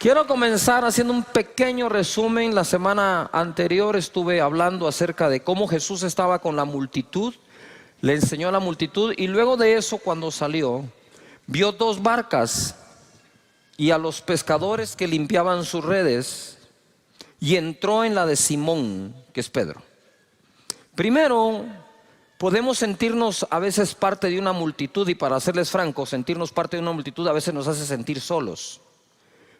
Quiero comenzar haciendo un pequeño resumen. La semana anterior estuve hablando acerca de cómo Jesús estaba con la multitud, le enseñó a la multitud y luego de eso, cuando salió, vio dos barcas y a los pescadores que limpiaban sus redes y entró en la de Simón, que es Pedro. Primero, podemos sentirnos a veces parte de una multitud, y para serles francos, sentirnos parte de una multitud a veces nos hace sentir solos.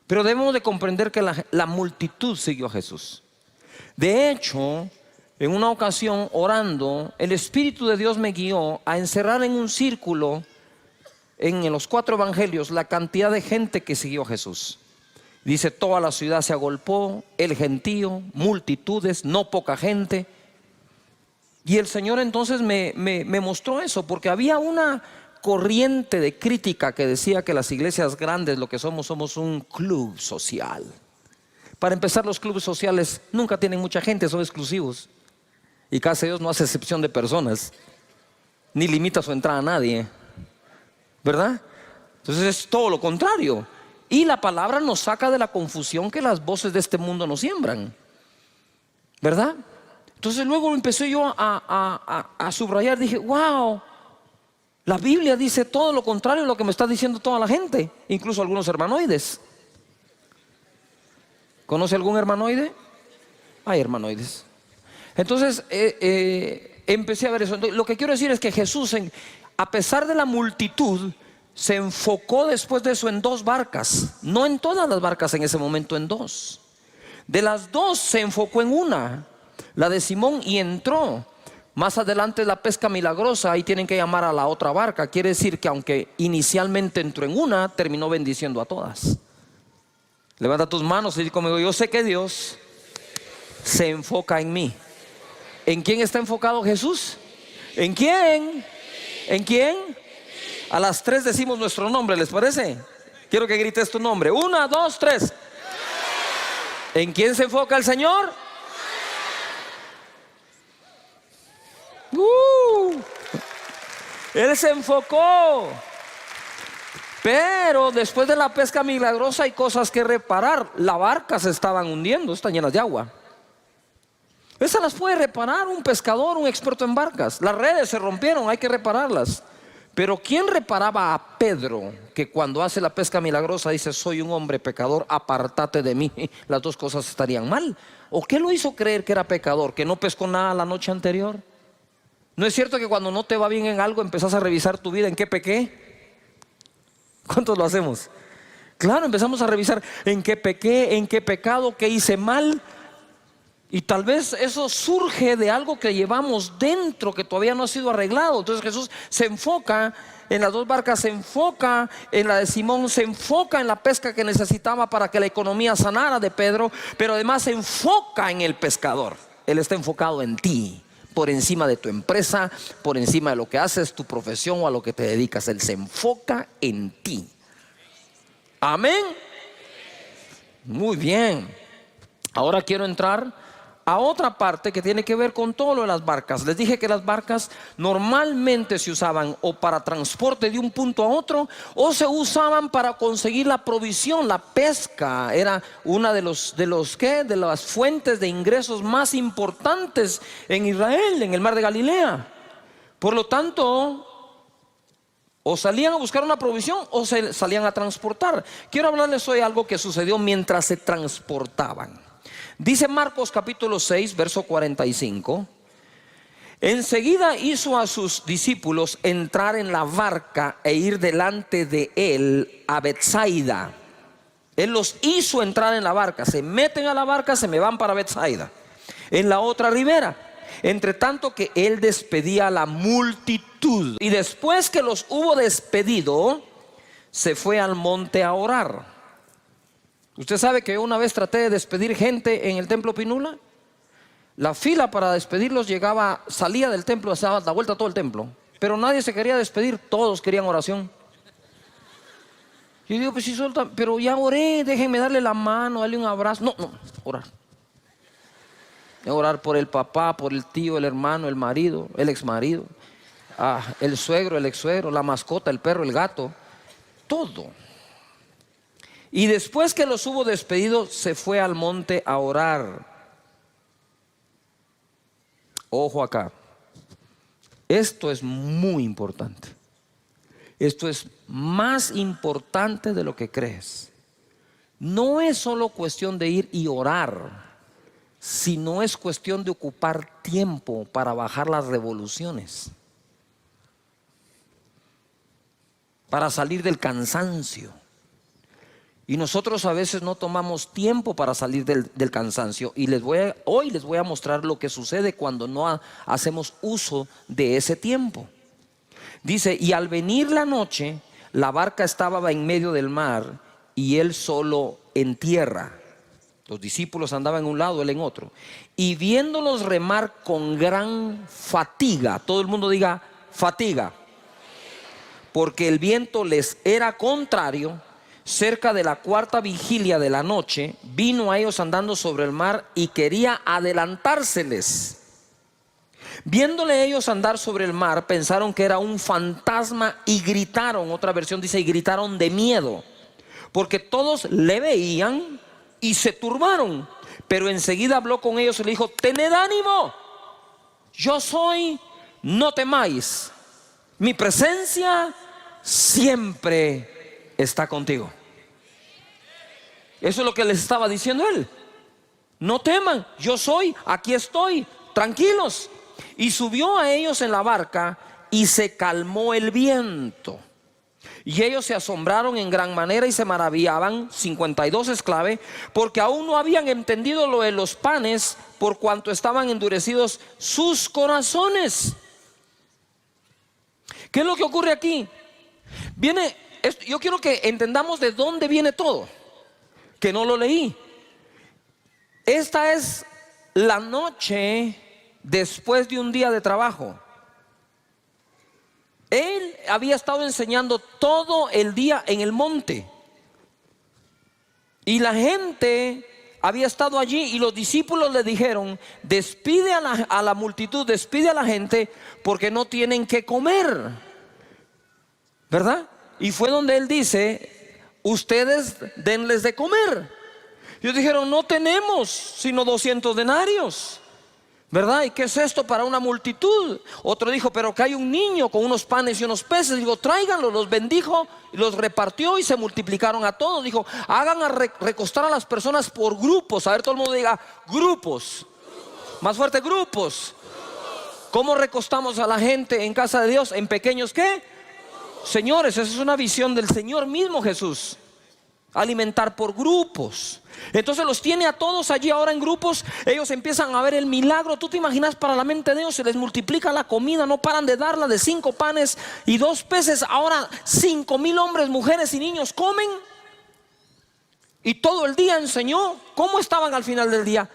Pero debemos de comprender que la multitud siguió a Jesús. De hecho, en una ocasión orando, el Espíritu de Dios me guió a encerrar en un círculo en los 4 evangelios la cantidad de gente que siguió a Jesús. Dice: toda la ciudad se agolpó, el gentío, multitudes, no poca gente. Y el Señor entonces me mostró eso, porque había una corriente de crítica que decía que las iglesias grandes lo que somos un club social. Para empezar, los clubes sociales nunca tienen mucha gente, son exclusivos. Y casi Dios no hace excepción de personas, ni limita su entrada a nadie, ¿verdad? Entonces es todo lo contrario. Y la palabra nos saca de la confusión que las voces de este mundo nos siembran, ¿verdad? Entonces luego empecé yo a subrayar, dije: wow, la Biblia dice todo lo contrario a lo que me está diciendo toda la gente, incluso algunos hermanoides. ¿Conoce algún hermanoide? Hay hermanoides. Entonces empecé a ver eso. Entonces, lo que quiero decir es que Jesús, a pesar de la multitud, se enfocó después de eso en 2 barcas. No en todas las barcas en ese momento, en 2. De las 2 se enfocó en una, la de Simón, y entró. Más adelante la pesca milagrosa, ahí tienen que llamar a la otra barca. Quiere decir que aunque inicialmente entró en una, terminó bendiciendo a todas. Levanta tus manos y di conmigo: yo sé que Dios se enfoca en mí. ¿En quién está enfocado Jesús? ¿En quién? ¿En quién? A las 3 decimos nuestro nombre, ¿les parece? Quiero que grites tu nombre. 1, 2, 3. ¿En quién se enfoca el Señor? Él se enfocó. Pero después de la pesca milagrosa hay cosas que reparar. La barca se estaban hundiendo, están llenas de agua. Esas las puede reparar un pescador, un experto en barcas. Las redes se rompieron, hay que repararlas. Pero ¿quién reparaba a Pedro, que cuando hace la pesca milagrosa dice: soy un hombre pecador, apártate de mí? Las dos cosas estarían mal. ¿O qué lo hizo creer que era pecador? ¿Que no pescó nada la noche anterior? ¿No es cierto que cuando no te va bien en algo empezás a revisar tu vida? ¿En qué pequé? ¿Cuántos lo hacemos? Claro, empezamos a revisar en qué pequé, en qué pecado, qué hice mal. Y tal vez eso surge de algo que llevamos dentro que todavía no ha sido arreglado. Entonces Jesús se enfoca en las 2 barcas, se enfoca en la de Simón, se enfoca en la pesca que necesitaba para que la economía sanara de Pedro, pero además se enfoca en el pescador. Él está enfocado en ti, por encima de tu empresa, por encima de lo que haces, tu profesión o a lo que te dedicas. Él se enfoca en ti. Amén. Muy bien. Ahora quiero entrar a otra parte que tiene que ver con todo lo de las barcas. Les dije que las barcas normalmente se usaban o para transporte de un punto a otro, o se usaban para conseguir la provisión. La pesca era una de las fuentes de ingresos más importantes en Israel, en el mar de Galilea. Por lo tanto, o salían a buscar una provisión o se salían a transportar. Quiero hablarles hoy algo que sucedió mientras se transportaban. Dice Marcos capítulo 6, verso 45: enseguida hizo a sus discípulos entrar en la barca e ir delante de él a Betsaida. Él los hizo entrar en la barca. Se meten a la barca, se me van para Betsaida, en la otra ribera. Entre tanto que él despedía a la multitud. Y después que los hubo despedido, se fue al monte a orar. Usted sabe que yo una vez traté de despedir gente en el templo Pinula. La fila para despedirlos salía del templo, se daba la vuelta a todo el templo, pero nadie se quería despedir, todos querían oración. Yo digo: pues sí, pero ya oré, déjenme darle la mano, darle un abrazo. No, orar. Orar por el papá, por el tío, el hermano, el marido, el exmarido, el suegro, el ex suegro, la mascota, el perro, el gato, todo. Y después que los hubo despedido, se fue al monte a orar. Ojo acá. Esto es muy importante. Esto es más importante de lo que crees. No es solo cuestión de ir y orar, sino es cuestión de ocupar tiempo para bajar las revoluciones, para salir del cansancio. Y nosotros a veces no tomamos tiempo para salir del cansancio. Y hoy les voy a mostrar lo que sucede cuando no hacemos uso de ese tiempo. Dice, y al venir la noche, la barca estaba en medio del mar y él solo en tierra. Los discípulos andaban en un lado, él en otro. Y viéndolos remar con gran fatiga, todo el mundo diga fatiga, porque el viento les era contrario. Cerca de la cuarta vigilia de la noche, vino a ellos andando sobre el mar y quería adelantárseles. Viéndole ellos andar sobre el mar, pensaron que era un fantasma y gritaron. Otra versión dice, y gritaron de miedo, porque todos le veían y se turbaron. Pero enseguida habló con ellos y le dijo, tened ánimo, yo soy, no temáis, mi presencia siempre está contigo. Eso es lo que les estaba diciendo él. No teman, yo soy, aquí estoy, tranquilos. Y subió a ellos en la barca y se calmó el viento. Y ellos se asombraron en gran manera y se maravillaban, 52 esclavos, porque aún no habían entendido lo de los panes, por cuanto estaban endurecidos sus corazones. ¿Qué es lo que ocurre aquí? Yo quiero que entendamos de dónde viene todo, que no lo leí. Esta es la noche después de un día de trabajo. Él había estado enseñando todo el día en el monte y la gente había estado allí, y los discípulos le dijeron, despide a la multitud, despide a la gente, porque no tienen que comer, ¿verdad? Y fue donde él dice, ustedes denles de comer. Ellos dijeron, no tenemos sino 200 denarios, ¿verdad? ¿Y qué es esto para una multitud? Otro dijo, pero que hay un niño con unos panes y unos peces. Digo, tráiganlo. Los bendijo, los repartió y se multiplicaron a todos. Dijo, hagan recostar a las personas por grupos. A ver, todo el mundo diga, grupos. Más fuerte, grupos. ¿Cómo recostamos a la gente en casa de Dios? ¿En pequeños qué? Señores, esa es una visión del Señor mismo Jesús. Alimentar por grupos. Entonces los tiene a todos allí ahora en grupos. Ellos empiezan a ver el milagro. Tú te imaginas, para la mente de Dios se les multiplica la comida. No paran de darla, de 5 panes y 2 peces. Ahora 5,000 hombres, mujeres y niños comen. Y todo el día enseñó. ¿Cómo estaban al final del día?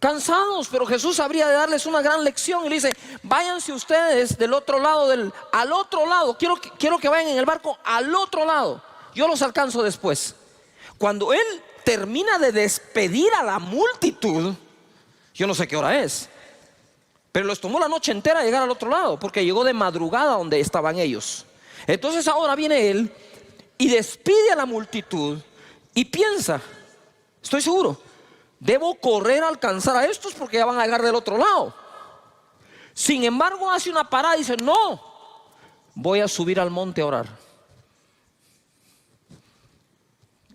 Cansados, pero Jesús habría de darles una gran lección y le dice, váyanse ustedes del otro lado, al otro lado. Quiero que vayan en el barco al otro lado. Yo los alcanzo después. Cuando él termina de despedir a la multitud, yo no sé qué hora es, pero les tomó la noche entera llegar al otro lado, porque llegó de madrugada donde estaban ellos. Entonces ahora viene él y despide a la multitud y piensa, estoy seguro, debo correr a alcanzar a estos porque ya van a llegar del otro lado. Sin embargo, hace una parada y dice, no, voy a subir al monte a orar.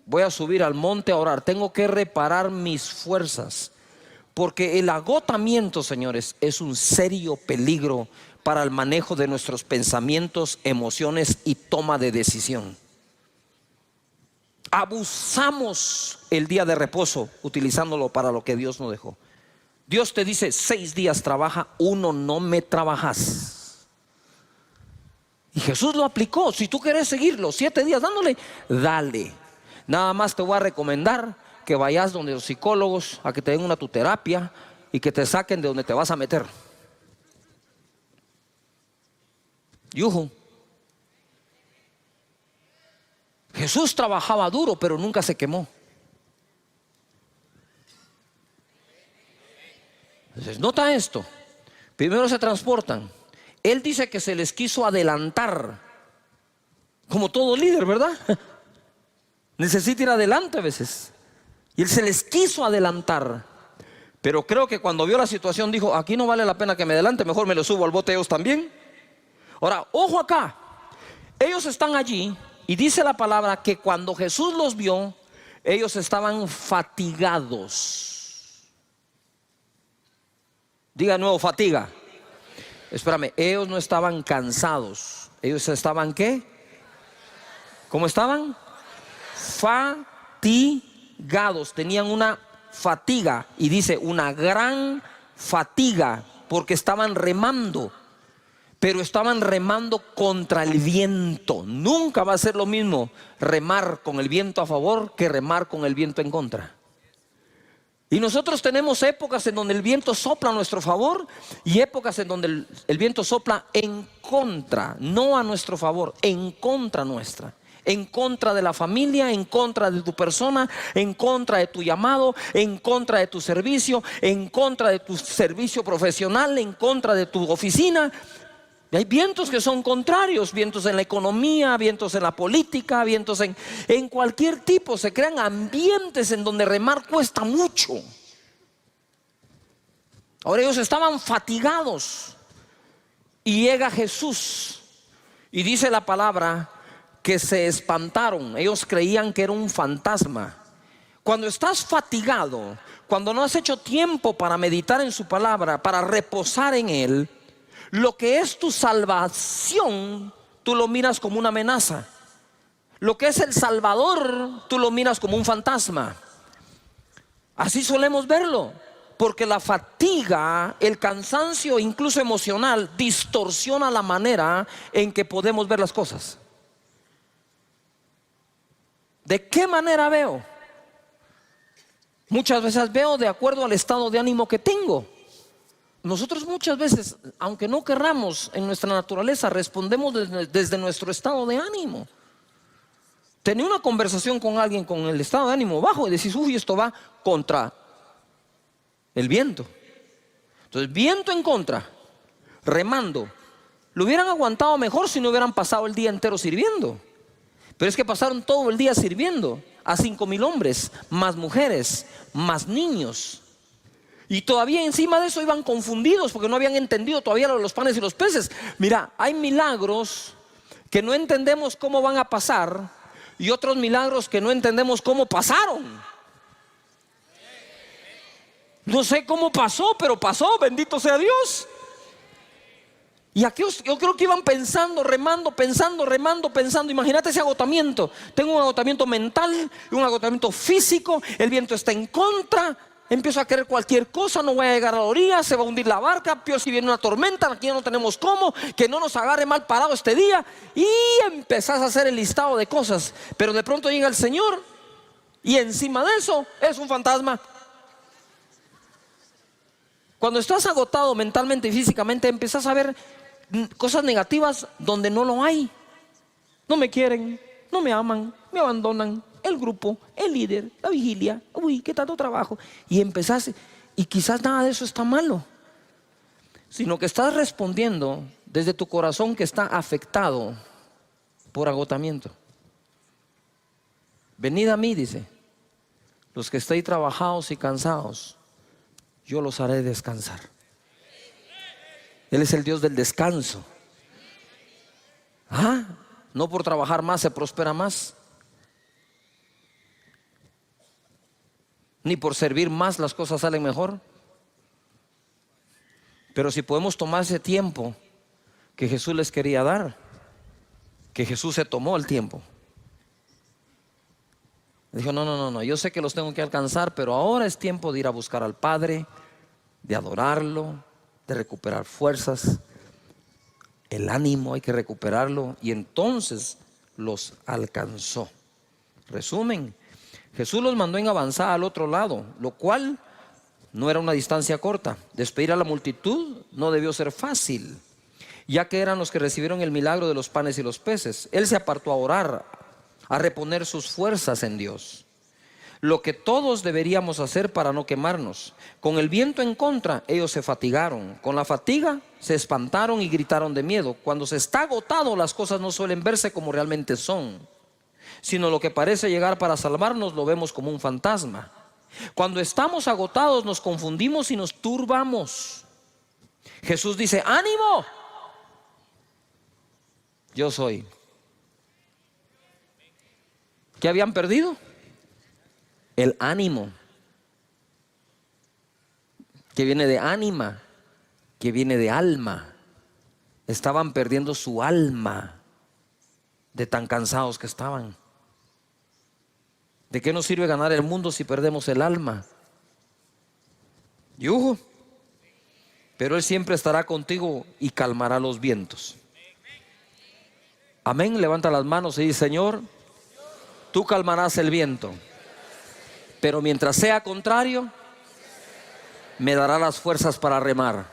Voy a subir al monte a orar. Tengo que reparar mis fuerzas, porque el agotamiento, señores, es un serio peligro para el manejo de nuestros pensamientos, emociones y toma de decisión. Abusamos el día de reposo utilizándolo para lo que Dios nos dejó. Dios te dice 6 días trabaja, 1 no me trabajas. Y Jesús lo aplicó. Si tú quieres seguirlo 7 días dándole, dale. Nada más te voy a recomendar que vayas donde los psicólogos a que te den una tu terapia y que te saquen de donde te vas a meter. Yuhu. Jesús trabajaba duro, pero nunca se quemó. Entonces, nota esto. Primero se transportan. Él dice que se les quiso adelantar. Como todo líder, ¿verdad? Necesita ir adelante a veces. Y él se les quiso adelantar. Pero creo que cuando vio la situación dijo, aquí no vale la pena que me adelante, mejor me lo subo al bote ellos también. Ahora, ojo acá. Ellos están allí y dice la palabra que cuando Jesús los vio, ellos estaban fatigados. Diga de nuevo, fatiga. Espérame, ellos no estaban cansados. Ellos estaban, ¿qué? ¿Cómo estaban? Fatigados. Tenían una fatiga. Y dice una gran fatiga. Porque estaban remando. Pero estaban remando contra el viento. Nunca va a ser lo mismo remar con el viento a favor que remar con el viento en contra. Y nosotros tenemos épocas en donde el viento sopla a nuestro favor y épocas en donde el viento sopla en contra, no a nuestro favor, en contra nuestra. En contra de la familia, en contra de tu persona, en contra de tu llamado, en contra de tu servicio, en contra de tu servicio profesional, en contra de tu oficina. Y hay vientos que son contrarios, vientos en la economía, vientos en la política, vientos en cualquier tipo. Se crean ambientes en donde remar cuesta mucho. Ahora ellos estaban fatigados y llega Jesús y dice la palabra que se espantaron. Ellos creían que era un fantasma. Cuando estás fatigado, cuando no has hecho tiempo para meditar en su palabra, para reposar en él, lo que es tu salvación, tú lo miras como una amenaza. Lo que es el Salvador, tú lo miras como un fantasma. Así solemos verlo, porque la fatiga, el cansancio, incluso emocional, distorsiona la manera en que podemos ver las cosas. ¿De qué manera veo? Muchas veces veo de acuerdo al estado de ánimo que tengo. Nosotros muchas veces, aunque no querramos, en nuestra naturaleza respondemos desde nuestro estado de ánimo. Tenía una conversación con alguien con el estado de ánimo bajo y decís, uy, esto va contra el viento. Entonces, viento en contra, remando. Lo hubieran aguantado mejor si no hubieran pasado el día entero sirviendo. Pero es que pasaron todo el día sirviendo a 5,000 hombres, más mujeres, más niños. Y todavía encima de eso iban confundidos porque no habían entendido todavía lo de los panes y los peces. Mira, hay milagros que no entendemos cómo van a pasar y otros milagros que no entendemos cómo pasaron. No sé cómo pasó, pero pasó, bendito sea Dios. Y aquí yo creo que iban pensando, remando, remando. Imagínate ese agotamiento. Tengo un agotamiento mental y un agotamiento físico. El viento está en contra. Empiezo a querer cualquier cosa, no voy a llegar a la orilla, se va a hundir la barca, peor si viene una tormenta, aquí ya no tenemos cómo, que no nos agarre mal parado este día. Y empezás a hacer el listado de cosas, pero de pronto llega el Señor y encima de eso es un fantasma. Cuando estás agotado mentalmente y físicamente, empezás a ver cosas negativas donde no lo hay. No me quieren, no me aman, me abandonan. El grupo, el líder, la vigilia, uy, qué tanto trabajo. Y empezás, y quizás nada de eso está malo, sino que estás respondiendo desde tu corazón que está afectado por agotamiento. Venid a mí, dice, los que estéis trabajados y cansados, yo los haré descansar. Él es el Dios del descanso. No por trabajar más se prospera más, ni por servir más las cosas salen mejor. Pero si podemos tomar ese tiempo que Jesús les quería dar, que Jesús se tomó el tiempo. Dijo, no, yo sé que los tengo que alcanzar, pero ahora es tiempo de ir a buscar al Padre, de adorarlo, de recuperar fuerzas. El ánimo hay que recuperarlo, y entonces los alcanzó. Resumen, Jesús los mandó en avanzada al otro lado, lo cual no era una distancia corta. Despedir a la multitud no debió ser fácil, ya que eran los que recibieron el milagro de los panes y los peces. Él se apartó a orar, a reponer sus fuerzas en Dios. lo que todos deberíamos hacer para no quemarnos. Con el viento en contra, ellos se fatigaron. Con la fatiga, se espantaron y gritaron de miedo. Cuando se está agotado, las cosas no suelen verse como realmente son, sino lo que parece llegar para salvarnos lo vemos como un fantasma. Cuando estamos agotados, nos confundimos y nos turbamos. Jesús dice: ánimo, yo soy. ¿Qué habían perdido? El ánimo, que viene de ánima, que viene de alma. Estaban perdiendo su alma de tan cansados que estaban. ¿De qué nos sirve ganar el mundo si perdemos el alma? Yujo. Pero Él siempre estará contigo y calmará los vientos. Amén. Levanta las manos y dice: Señor, tú calmarás el viento, pero mientras sea contrario, me dará las fuerzas para remar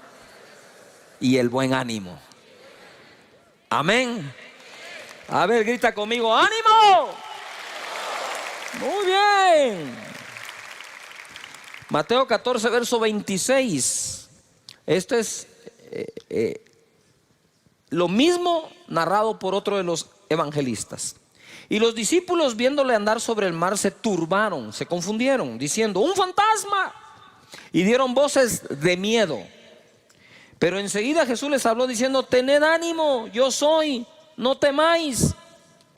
y el buen ánimo. Amén. A ver, grita conmigo: ánimo. Muy bien. Mateo 14, verso 26. Esto es lo mismo narrado por otro de los evangelistas. Y los discípulos, viéndole andar sobre el mar, se turbaron, se confundieron, diciendo: ¡un fantasma! Y dieron voces de miedo. Pero enseguida Jesús les habló diciendo: tened ánimo, yo soy, no temáis.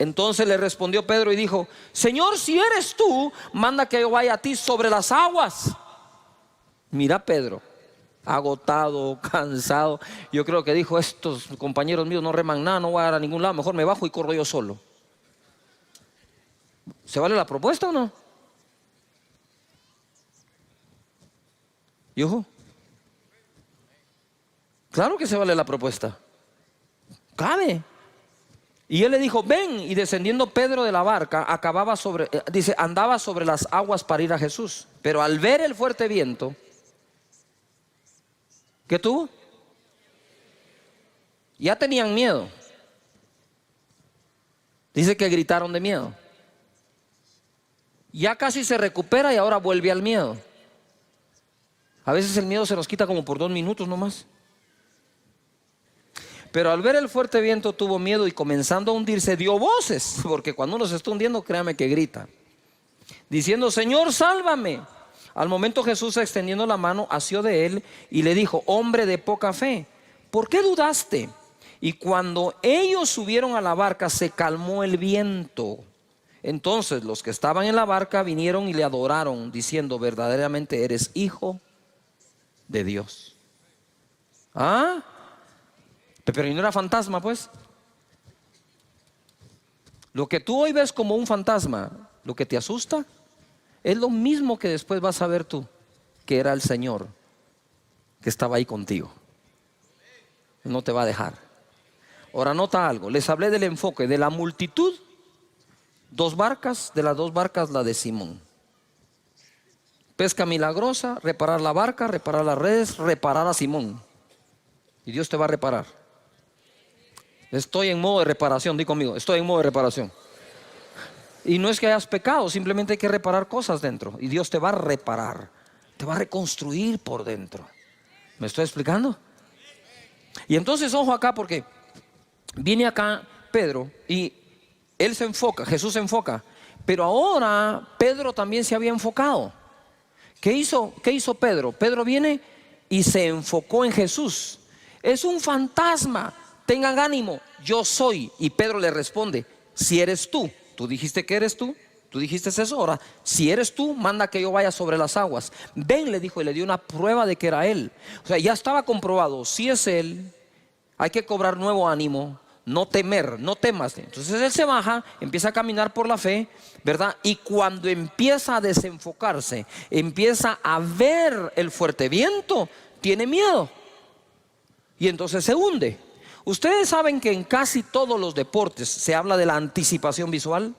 Entonces le respondió Pedro y dijo: Señor, si eres tú, manda que yo vaya a ti sobre las aguas. Mira Pedro, agotado, cansado. Yo creo que dijo: estos compañeros míos no reman nada, no voy a ir a ningún lado, mejor me bajo y corro yo solo. ¿Se vale la propuesta o no? ¿Yujo? Claro que se vale la propuesta. Cabe. Y él le dijo: ven. Y descendiendo Pedro de la barca, andaba sobre las aguas para ir a Jesús. Pero al ver el fuerte viento, ¿qué tuvo? Ya tenían miedo. Dice que gritaron de miedo. Ya casi se recupera y ahora vuelve al miedo. A veces el miedo se nos quita como por 2 minutos nomás. Pero al ver el fuerte viento tuvo miedo y comenzando a hundirse dio voces, porque cuando uno se está hundiendo, créame que grita, diciendo: Señor, sálvame. Al momento Jesús, extendiendo la mano, asió de él y le dijo: hombre de poca fe, ¿por qué dudaste? Y cuando ellos subieron a la barca, se calmó el viento. Entonces los que estaban en la barca vinieron y le adoraron, diciendo: verdaderamente eres hijo de Dios. ¿Ah? Pero no era fantasma, pues. Lo que tú hoy ves como un fantasma, lo que te asusta, es lo mismo que después vas a ver tú, que era el Señor que estaba ahí contigo. No te va a dejar. Ahora nota algo, les hablé del enfoque de la multitud. 2 barcas, de las 2 barcas la de Simón. Pesca milagrosa, reparar la barca, reparar las redes, reparar a Simón. Y Dios te va a reparar. Estoy en modo de reparación, di conmigo, estoy en modo de reparación. Y no es que hayas pecado, simplemente hay que reparar cosas dentro. Y Dios te va a reparar, te va a reconstruir por dentro. ¿Me estoy explicando? Y entonces ojo acá, porque viene acá Pedro y él se enfoca, Jesús se enfoca. Pero ahora Pedro también se había enfocado. ¿Qué hizo Pedro? Pedro viene y se enfocó en Jesús. Es un fantasma, tengan ánimo, yo soy. Y Pedro le responde: si eres tú, tú dijiste que eres tú, tú dijiste eso, ahora si eres tú, manda que yo vaya sobre las aguas. Ven, le dijo, y le dio una prueba de que era él. O sea, ya estaba comprobado, si es él, hay que cobrar nuevo ánimo, no temer, no temas. Entonces él se baja, empieza a caminar por la fe, ¿verdad? Y cuando empieza a desenfocarse, empieza a ver el fuerte viento, tiene miedo y entonces se hunde. Ustedes saben que en casi todos los deportes se habla de la anticipación visual.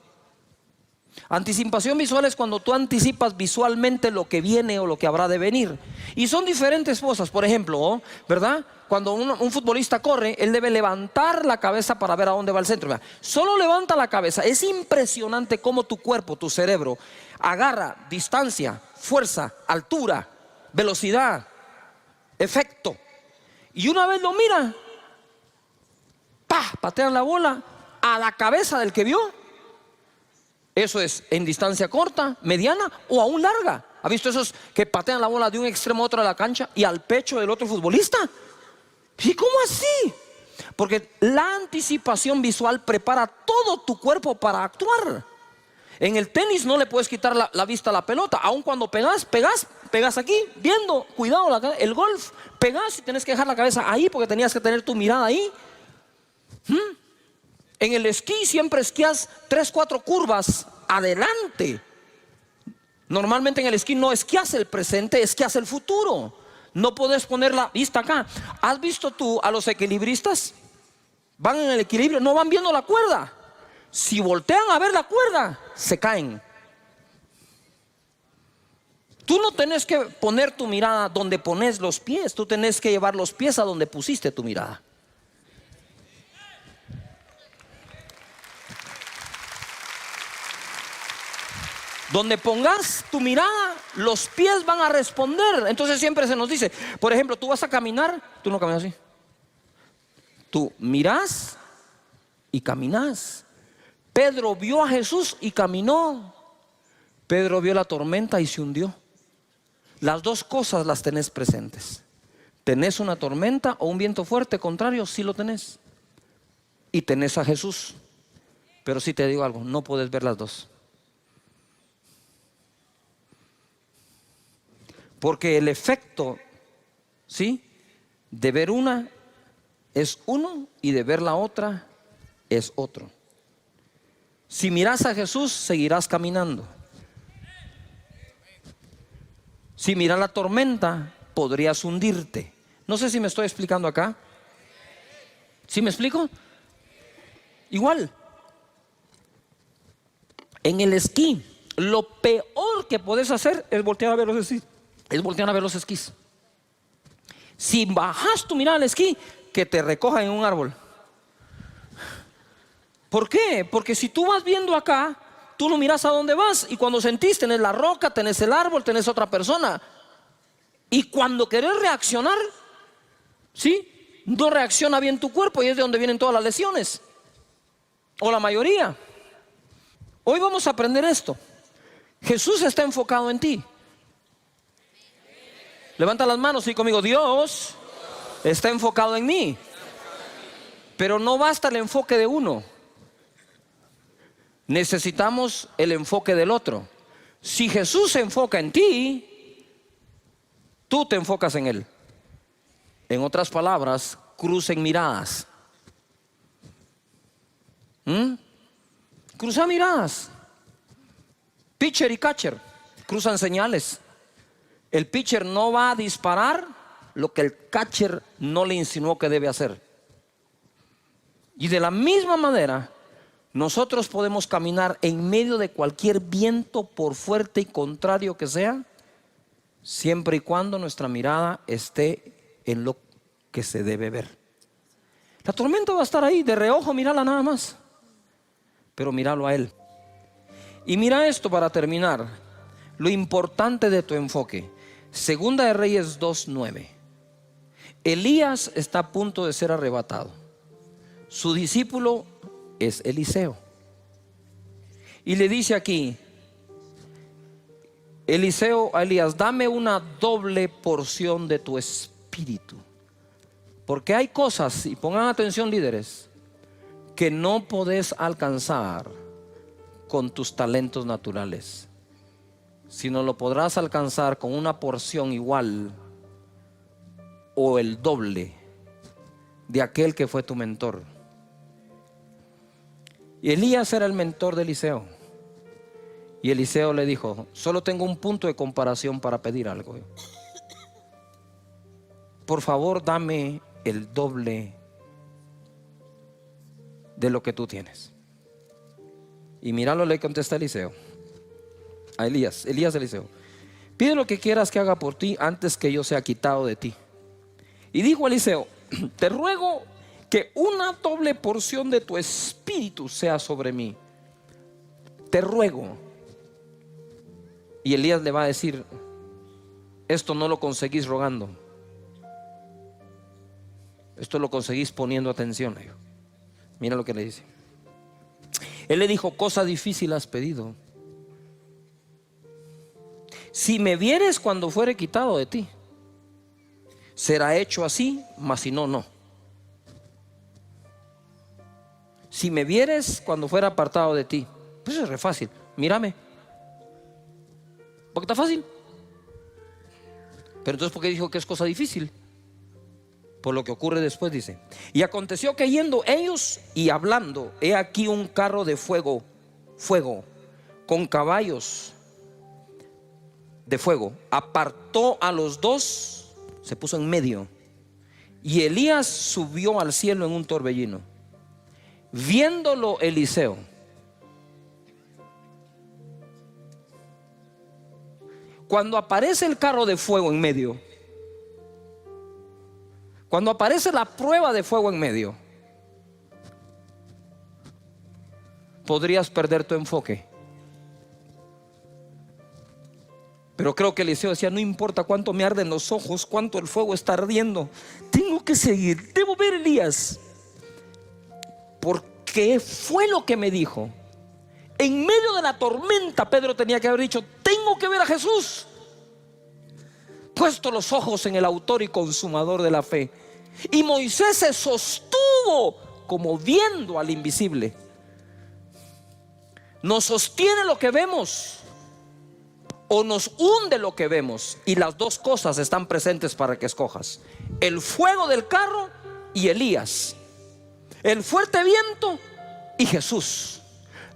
Anticipación visual es cuando tú anticipas visualmente lo que viene o lo que habrá de venir. Y son diferentes cosas. Por ejemplo, ¿verdad? Cuando un futbolista corre, él debe levantar la cabeza para ver a dónde va el centro. Solo levanta la cabeza. Es impresionante cómo tu cuerpo, tu cerebro, agarra distancia, fuerza, altura, velocidad, efecto. Y una vez lo mira, ¡pah!, patean la bola a la cabeza del que vio. Eso es en distancia corta, mediana o aún larga. ¿Ha visto esos que patean la bola de un extremo a otro de la cancha y al pecho del otro futbolista? ¿Y cómo así? Porque la anticipación visual prepara todo tu cuerpo para actuar. En el tenis no le puedes quitar la vista a la pelota. Aun cuando pegas aquí, viendo, cuidado, el golf, pegas y tienes que dejar la cabeza ahí porque tenías que tener tu mirada ahí. En el esquí siempre esquías 3, 4 curvas adelante. Normalmente en el esquí no esquías el presente, esquías el futuro. No puedes poner la vista acá. ¿Has visto tú a los equilibristas? Van en el equilibrio, no van viendo la cuerda. Si voltean a ver la cuerda, se caen. Tú no tenés que poner tu mirada donde pones los pies. Tú tenés que llevar los pies a donde pusiste tu mirada. Donde pongas tu mirada, los pies van a responder. Entonces siempre se nos dice, por ejemplo, tú vas a caminar, tú no caminas así. Tú mirás y caminás. Pedro vio a Jesús y caminó. Pedro vio la tormenta y se hundió. Las dos cosas las tenés presentes. ¿Tenés una tormenta o un viento fuerte? Contrario, sí lo tenés. Y tenés a Jesús. Pero sí te digo algo, no puedes ver las dos. Porque el efecto, ¿sí?, de ver una es uno y de ver la otra es otro. Si miras a Jesús, seguirás caminando. Si miras la tormenta, podrías hundirte. No sé si me estoy explicando acá. ¿Sí me explico? Igual. En el esquí, lo peor que puedes hacer es voltear a ver los esquís. Si bajas tu mirada al esquí, que te recojan en un árbol. ¿Por qué? Porque si tú vas viendo acá, tú no miras a dónde vas. Y cuando sentís, tenés la roca, tenés el árbol, tenés otra persona. Y cuando querés reaccionar, ¿sí?, no reacciona bien tu cuerpo y es de donde vienen todas las lesiones. O la mayoría. Hoy vamos a aprender esto. Jesús está enfocado en ti. Levanta las manos y conmigo. Dios está enfocado en mí. Pero no basta el enfoque de uno. Necesitamos el enfoque del otro. Si Jesús se enfoca en ti, tú te enfocas en Él. En otras palabras, crucen miradas. Cruzan miradas. Pitcher y catcher cruzan señales. El pitcher no va a disparar lo que el catcher no le insinuó que debe hacer. Y de la misma manera, nosotros podemos caminar en medio de cualquier viento, por fuerte y contrario que sea, siempre y cuando nuestra mirada esté en lo que se debe ver. La tormenta va a estar ahí, de reojo, mírala nada más, pero míralo a Él. Y mira esto para terminar, lo importante de tu enfoque. Segunda de Reyes 2:9. Elías está a punto de ser arrebatado. Su discípulo es Eliseo. Y le dice aquí Eliseo a Elías: dame una doble porción de tu espíritu. Porque hay cosas, y pongan atención líderes, que no podés alcanzar con tus talentos naturales, sino lo podrás alcanzar con una porción igual o el doble de aquel que fue tu mentor. Y Elías era el mentor de Eliseo. Y Eliseo le dijo: solo tengo un punto de comparación para pedir algo. Por favor, dame el doble de lo que tú tienes. Y mira lo que le contesta Eliseo a Elías, Eliseo: pide lo que quieras que haga por ti antes que yo sea quitado de ti. Y dijo Eliseo: te ruego que una doble porción de tu espíritu sea sobre mí. Te ruego. Y Elías le va a decir: esto no lo conseguís rogando, esto lo conseguís poniendo atención. Mira lo que le dice. Él le dijo: cosa difícil has pedido. Si me vieres cuando fuere quitado de ti, será hecho así, mas si no, no. Si me vieres cuando fuera apartado de ti, pues es re fácil. Mírame, porque está fácil. Pero entonces, ¿por qué dijo que es cosa difícil? Por lo que ocurre después, dice: y aconteció que yendo ellos y hablando, he aquí un carro de fuego, con caballos de fuego, apartó a los dos, se puso en medio, y Elías subió al cielo en un torbellino. Viéndolo Eliseo, cuando aparece el carro de fuego en medio, cuando aparece la prueba de fuego en medio, podrías perder tu enfoque. Pero creo que Eliseo decía: no importa cuánto me arden los ojos, cuánto el fuego está ardiendo, tengo que seguir, debo ver a Elías, porque fue lo que me dijo. En medio de la tormenta, Pedro tenía que haber dicho: tengo que ver a Jesús. Puesto los ojos en el autor y consumador de la fe. Y Moisés se sostuvo como viendo al invisible. Nos sostiene lo que vemos o nos hunde lo que vemos, y las dos cosas están presentes para que escojas: el fuego del carro y Elías, el fuerte viento y Jesús,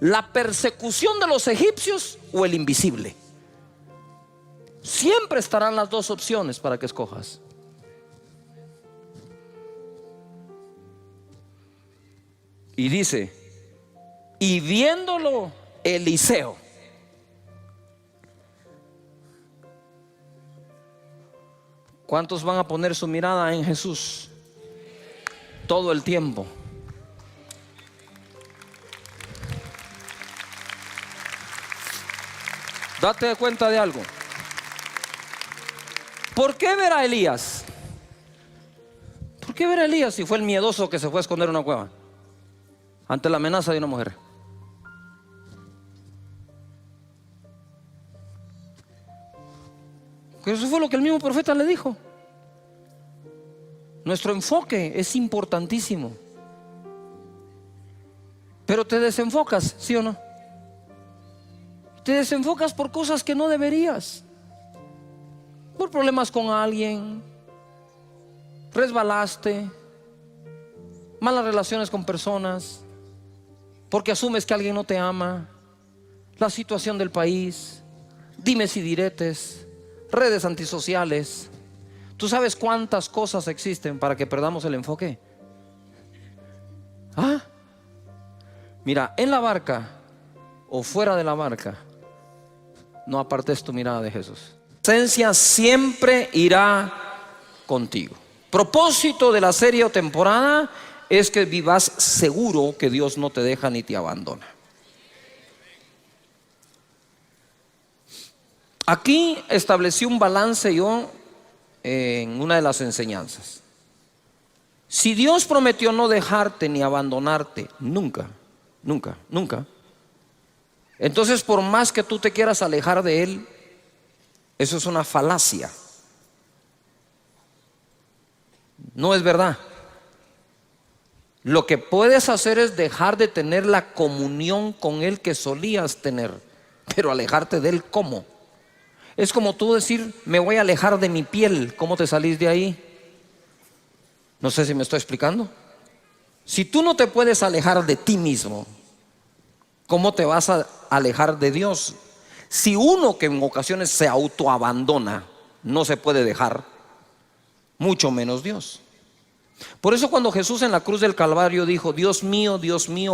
la persecución de los egipcios o el invisible. Siempre estarán las dos opciones para que escojas. Y dice: y viéndolo Eliseo. ¿Cuántos van a poner su mirada en Jesús todo el tiempo? Date cuenta de algo. ¿Por qué ver a Elías? ¿Por qué ver a Elías si fue el miedoso que se fue a esconder en una cueva ante la amenaza de una mujer? Que eso fue lo que el mismo profeta le dijo. Nuestro enfoque es importantísimo. Pero te desenfocas, ¿sí o no? Te desenfocas por cosas que no deberías. Por problemas con alguien, resbalaste, malas relaciones con personas, porque asumes que alguien no te ama, la situación del país, dimes y diretes, redes antisociales. ¿Tú sabes cuántas cosas existen para que perdamos el enfoque? Mira, en la barca o fuera de la barca, no apartes tu mirada de Jesús. La presencia siempre irá contigo. Propósito de la serie o temporada es que vivas seguro que Dios no te deja ni te abandona. Aquí establecí un balance yo en una de las enseñanzas. Si Dios prometió no dejarte ni abandonarte nunca, nunca, nunca, entonces por más que tú te quieras alejar de Él, eso es una falacia. No es verdad. Lo que puedes hacer es dejar de tener la comunión con Él que solías tener, pero alejarte de Él, ¿cómo? Es como tú decir: me voy a alejar de mi piel. ¿Cómo te salís de ahí? No sé si me estoy explicando. Si tú no te puedes alejar de ti mismo, ¿cómo te vas a alejar de Dios? Si uno que en ocasiones se autoabandona no se puede dejar, mucho menos Dios. Por eso cuando Jesús en la cruz del Calvario dijo: Dios mío,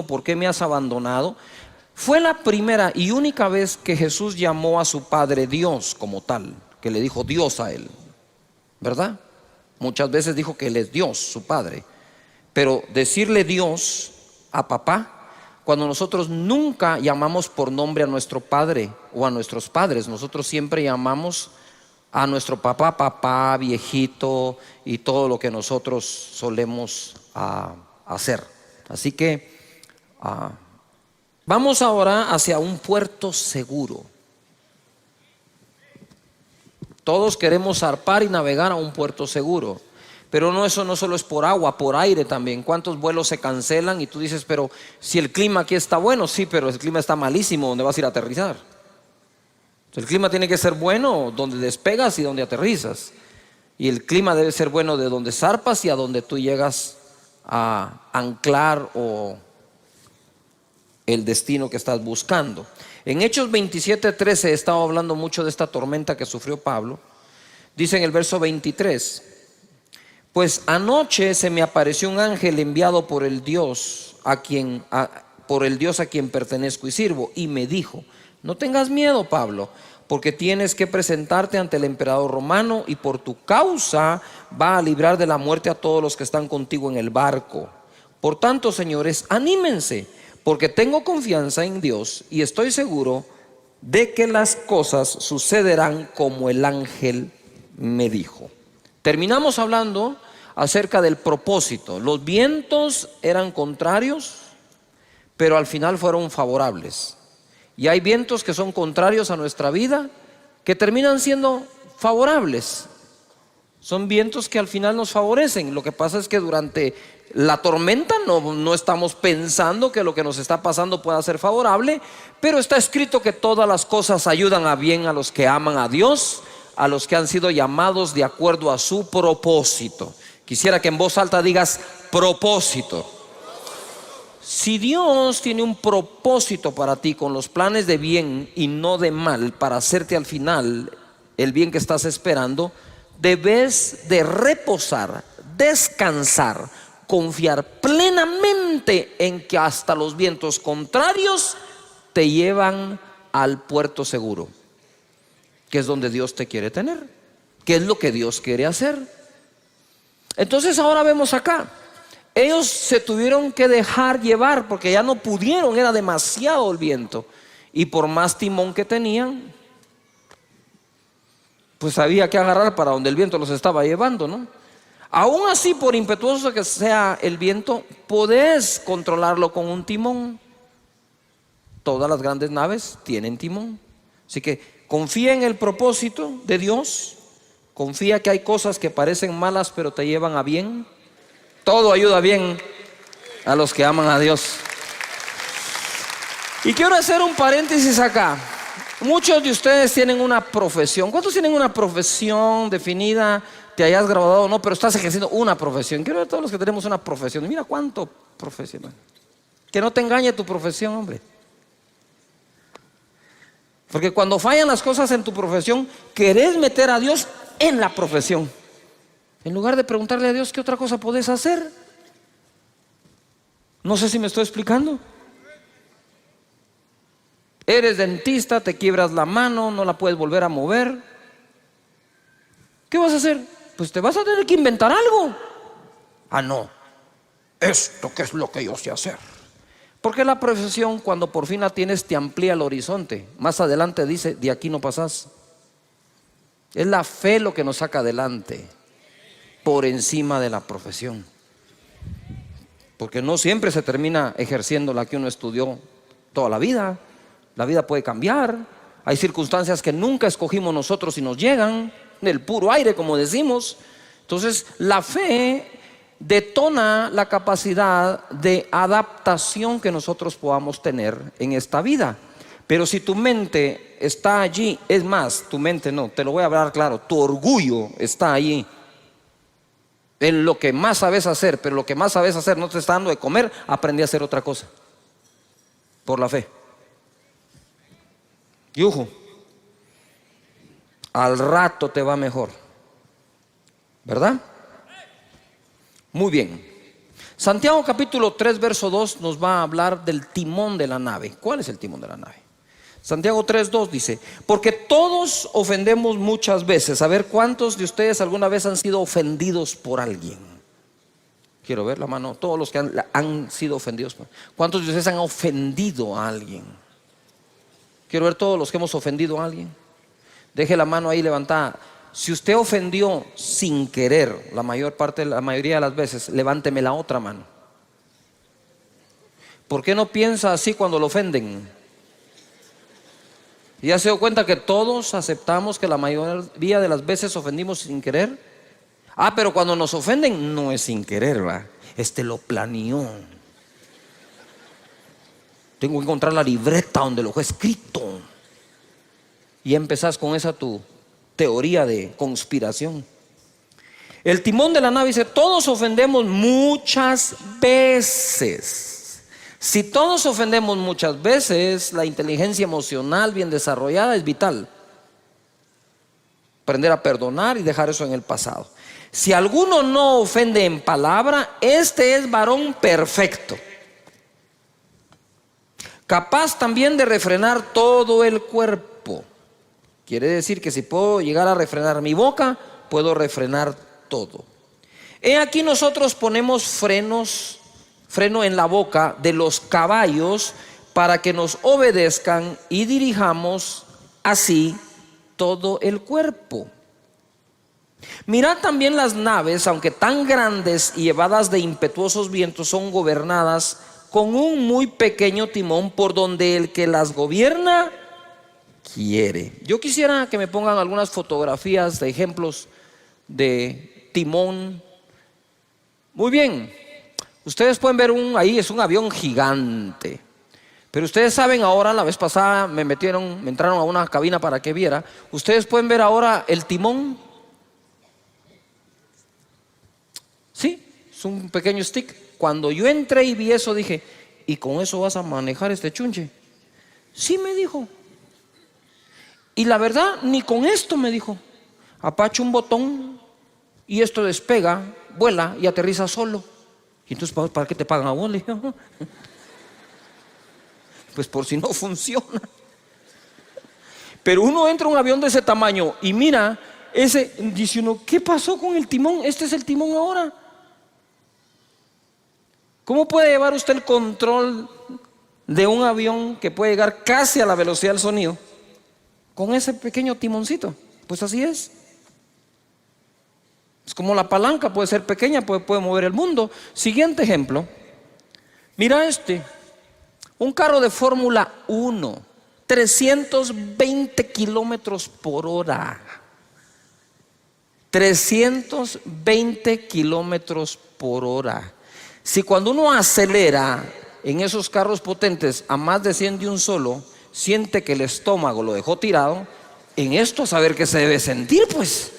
¿por qué me has abandonado?, Fue la primera y única vez que Jesús llamó a su Padre Dios como tal, que le dijo Dios a él, ¿verdad? Muchas veces dijo que Él es Dios, su Padre. Pero decirle Dios a papá, cuando nosotros nunca llamamos por nombre a nuestro padre o a nuestros padres, nosotros siempre llamamos a nuestro papá, papá, viejito y todo lo que nosotros solemos hacer. Así que vamos ahora hacia un puerto seguro. Todos queremos zarpar y navegar a un puerto seguro. Pero no, eso no solo es por agua, por aire también. ¿Cuántos vuelos se cancelan? Y tú dices, pero si el clima aquí está bueno, sí, pero el clima está malísimo, ¿dónde vas a ir a aterrizar? El clima tiene que ser bueno donde despegas y donde aterrizas. Y el clima debe ser bueno de donde zarpas y a donde tú llegas a anclar o el destino que estás buscando. En Hechos 27:13 he estado hablando mucho de esta tormenta que sufrió Pablo. Dice en el verso 23: pues anoche se me apareció un ángel enviado por el Dios a quien pertenezco y sirvo, y me dijo: no tengas miedo, Pablo, porque tienes que presentarte ante el emperador romano, y por tu causa va a librar de la muerte a todos los que están contigo en el barco. Por tanto, señores, anímense, porque tengo confianza en Dios y estoy seguro de que las cosas sucederán como el ángel me dijo. Terminamos hablando acerca del propósito. Los vientos eran contrarios, pero al final fueron favorables. Y hay vientos que son contrarios a nuestra vida, que terminan siendo favorables. Son vientos que al final nos favorecen. Lo que pasa es que durante la tormenta no estamos pensando que lo que nos está pasando pueda ser favorable, pero está escrito que todas las cosas ayudan a bien a los que aman a Dios, a los que han sido llamados de acuerdo a su propósito. Quisiera que en voz alta digas propósito. Si Dios tiene un propósito para ti con los planes de bien y no de mal, para hacerte al final el bien que estás esperando, debes de reposar, descansar, confiar plenamente en que hasta los vientos contrarios te llevan al puerto seguro, que es donde Dios te quiere tener, que es lo que Dios quiere hacer. Entonces ahora vemos acá, ellos se tuvieron que dejar llevar porque ya no pudieron, era demasiado el viento, y por más timón que tenían, pues había que agarrar para donde el viento los estaba llevando, ¿no? Aún así, por impetuoso que sea el viento, podés controlarlo con un timón. Todas las grandes naves tienen timón. Así que confía en el propósito de Dios. Confía que hay cosas que parecen malas pero te llevan a bien. Todo ayuda bien a los que aman a Dios. Y quiero hacer un paréntesis acá. Muchos de ustedes tienen una profesión. ¿Cuántos tienen una profesión definida? Te hayas graduado o no, pero estás ejerciendo una profesión. Quiero ver a todos los que tenemos una profesión. Mira cuánto profesional. Que no te engañe tu profesión, hombre. Porque cuando fallan las cosas en tu profesión, querés meter a Dios en la profesión, en lugar de preguntarle a Dios qué otra cosa podés hacer. No sé si me estoy explicando. Eres dentista, te quiebras la mano, no la puedes volver a mover. ¿Qué vas a hacer? Pues te vas a tener que inventar algo. Ah, no, esto que es lo que yo sé hacer. Porque la profesión, cuando por fin la tienes, te amplía el horizonte. Más adelante dice, de aquí no pasás. Es la fe lo que nos saca adelante, por encima de la profesión. Porque no siempre se termina ejerciendo la que uno estudió toda la vida. La vida puede cambiar. Hay circunstancias que nunca escogimos nosotros y nos llegan del puro aire, como decimos. Entonces la fe detona la capacidad de adaptación que nosotros podamos tener en esta vida. Pero si tu mente está allí, es más, tu mente no, te lo voy a hablar claro, tu orgullo está allí en lo que más sabes hacer, pero lo que más sabes hacer no te está dando de comer, aprendí a hacer otra cosa por la fe. Y ojo, al rato te va mejor, ¿verdad? Muy bien. Santiago capítulo 3 verso 2 nos va a hablar del timón de la nave. ¿Cuál es el timón de la nave? Santiago 3:2 dice: porque todos ofendemos muchas veces. A ver, ¿cuántos de ustedes alguna vez han sido ofendidos por alguien? Quiero ver la mano. Todos los que han sido ofendidos. ¿Cuántos de ustedes han ofendido a alguien? Quiero ver todos los que hemos ofendido a alguien. Deje la mano ahí levantada. Si usted ofendió sin querer, la mayoría de las veces, levánteme la otra mano. ¿Por qué no piensa así cuando lo ofenden? ¿Ya se dio cuenta que todos aceptamos que la mayoría de las veces ofendimos sin querer? Pero cuando nos ofenden no es sin querer, ¿va? Lo planeó. Tengo que encontrar la libreta donde lo he escrito. Y empezás con esa tu teoría de conspiración. El timón de la nave dice: todos ofendemos muchas veces. Si todos ofendemos muchas veces, la inteligencia emocional bien desarrollada es vital. Aprender a perdonar y dejar eso en el pasado. Si alguno no ofende en palabra, este es varón perfecto, capaz también de refrenar todo el cuerpo. Quiere decir que si puedo llegar a refrenar mi boca, puedo refrenar todo. He aquí nosotros ponemos freno en la boca de los caballos para que nos obedezcan y dirijamos así todo el cuerpo. Mirad también las naves, aunque tan grandes y llevadas de impetuosos vientos, son gobernadas con un muy pequeño timón por donde el que las gobierna quiere. Yo quisiera que me pongan algunas fotografías de ejemplos de timón. Muy bien, ustedes pueden ver ahí es un avión gigante. Pero ustedes saben ahora, la vez pasada me entraron a una cabina para que viera. Ustedes pueden ver ahora el timón. Sí, es un pequeño stick. Cuando yo entré y vi eso dije: ¿y con eso vas a manejar este chunche? Sí, me dijo. Y la verdad, ni con esto, me dijo. Apacha un botón y esto despega, vuela y aterriza solo. Y entonces, ¿para qué te pagan a vos? Le dije: pues por si no funciona. Pero uno entra a un avión de ese tamaño y mira, dice uno: ¿qué pasó con el timón? Este es el timón ahora. ¿Cómo puede llevar usted el control de un avión que puede llegar casi a la velocidad del sonido con ese pequeño timoncito? Pues así es. Es como la palanca, puede ser pequeña, puede mover el mundo. Siguiente ejemplo. Mira un carro de Fórmula 1, 320 kilómetros por hora. 320 kilómetros por hora. Si cuando uno acelera en esos carros potentes a más de 100 de un solo, siente que el estómago lo dejó tirado, en esto a saber qué se debe sentir, pues.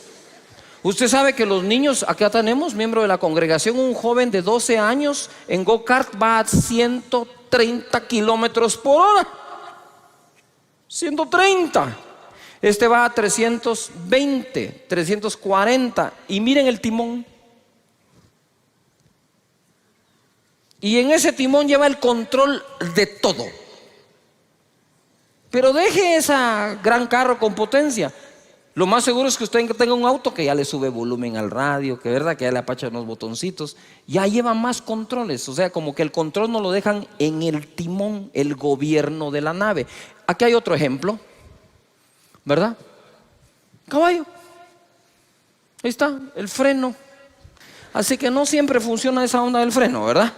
Usted sabe que los niños, acá tenemos miembro de la congregación, un joven de 12 años en go-kart va a 130 kilómetros por hora. 130. Este va a 320, 340. Y miren el timón. Y en ese timón lleva el control de todo. Pero deje ese gran carro con potencia. Lo más seguro es que usted tenga un auto que ya le sube volumen al radio, que verdad que ya le apacha unos botoncitos, ya lleva más controles. O sea, como que el control no lo dejan en el timón, el gobierno de la nave. Aquí hay otro ejemplo, ¿verdad? Caballo. Ahí está, el freno. Así que no siempre funciona esa onda del freno, ¿verdad?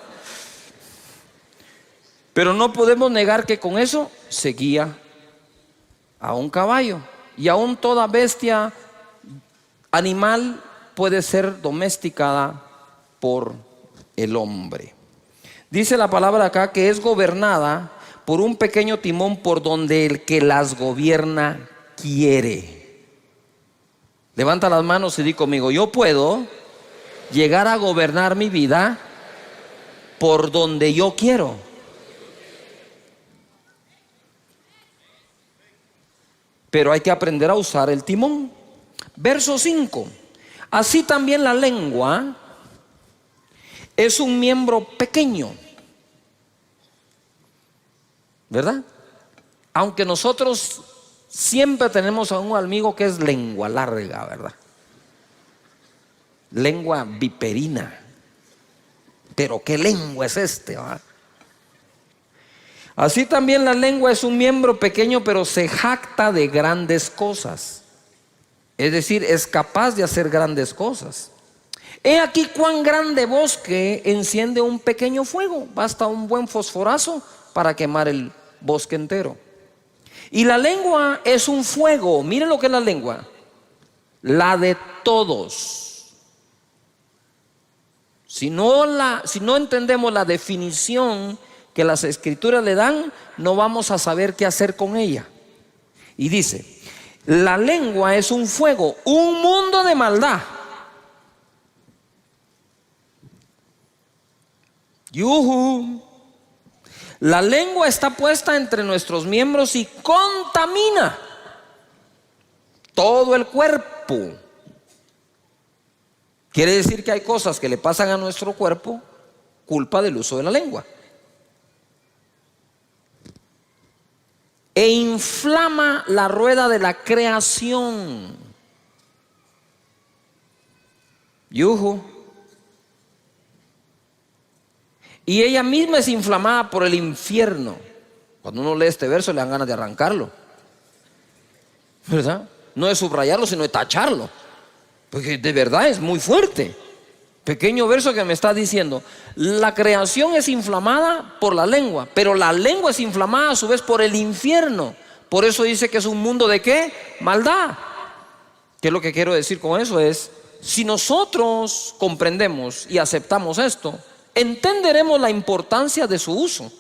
Pero no podemos negar que con eso se guía a un caballo. Y aún toda bestia animal puede ser domesticada por el hombre. Dice la palabra acá que es gobernada por un pequeño timón por donde el que las gobierna quiere. Levanta las manos y di conmigo: yo puedo llegar a gobernar mi vida por donde yo quiero. Pero hay que aprender a usar el timón. Verso 5. Así también la lengua es un miembro pequeño, ¿verdad? Aunque nosotros siempre tenemos a un amigo que es lengua larga, ¿verdad? Lengua viperina. Pero ¿qué lengua es este, ¿verdad? Así también la lengua es un miembro pequeño, pero se jacta de grandes cosas. Es decir, es capaz de hacer grandes cosas. He aquí cuán grande bosque enciende un pequeño fuego. Basta un buen fosforazo para quemar el bosque entero. Y la lengua es un fuego. Miren lo que es la lengua. La de todos. Si no entendemos la definición que las escrituras le dan, no vamos a saber qué hacer con ella. Y dice, la lengua es un fuego, un mundo de maldad. ¡Yujú! La lengua está puesta entre nuestros miembros y contamina todo el cuerpo. Quiere decir que hay cosas que le pasan a nuestro cuerpo culpa del uso de la lengua. E inflama la rueda de la creación. Yujú. Y ella misma es inflamada por el infierno. Cuando uno lee este verso le dan ganas de arrancarlo, ¿verdad? No de subrayarlo, sino de tacharlo, porque de verdad es muy fuerte. Pequeño verso que me está diciendo, la creación es inflamada por la lengua, pero la lengua es inflamada a su vez por el infierno. Por eso dice que es un mundo de ¿qué? Maldad. ¿Qué es lo que quiero decir con eso? Es, si nosotros comprendemos y aceptamos esto, entenderemos la importancia de su uso.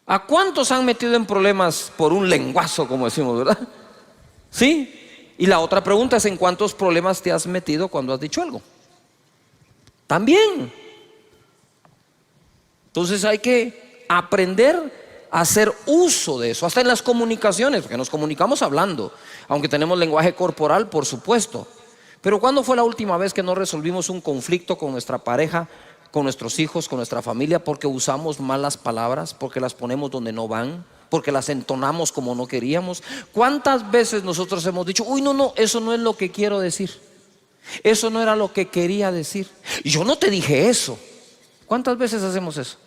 ¿A cuántos han metido en problemas por un lenguazo, como decimos, verdad? ¿Sí? Y la otra pregunta es, ¿en cuántos problemas te has metido cuando has dicho algo? También. Entonces hay que aprender a hacer uso de eso, hasta en las comunicaciones, porque nos comunicamos hablando, aunque tenemos lenguaje corporal, por supuesto. Pero ¿cuándo fue la última vez que no resolvimos un conflicto con nuestra pareja, con nuestros hijos, con nuestra familia, porque usamos malas palabras, porque las ponemos donde no van, porque las entonamos como no queríamos? ¿Cuántas veces nosotros hemos dicho, uy, no, eso no es lo que quiero decir, eso no era lo que quería decir, yo no te dije eso? ¿Cuántas veces hacemos eso?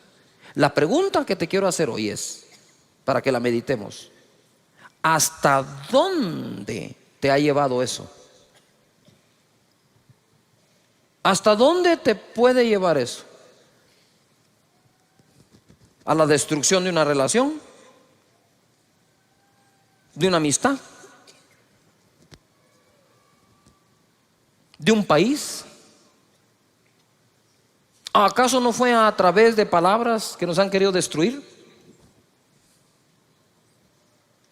La pregunta que te quiero hacer hoy es, para que la meditemos, ¿hasta dónde te ha llevado eso? ¿Hasta dónde te puede llevar eso? ¿A la destrucción de una relación? ¿De una amistad? ¿De un país? ¿Acaso no fue a través de palabras que nos han querido destruir?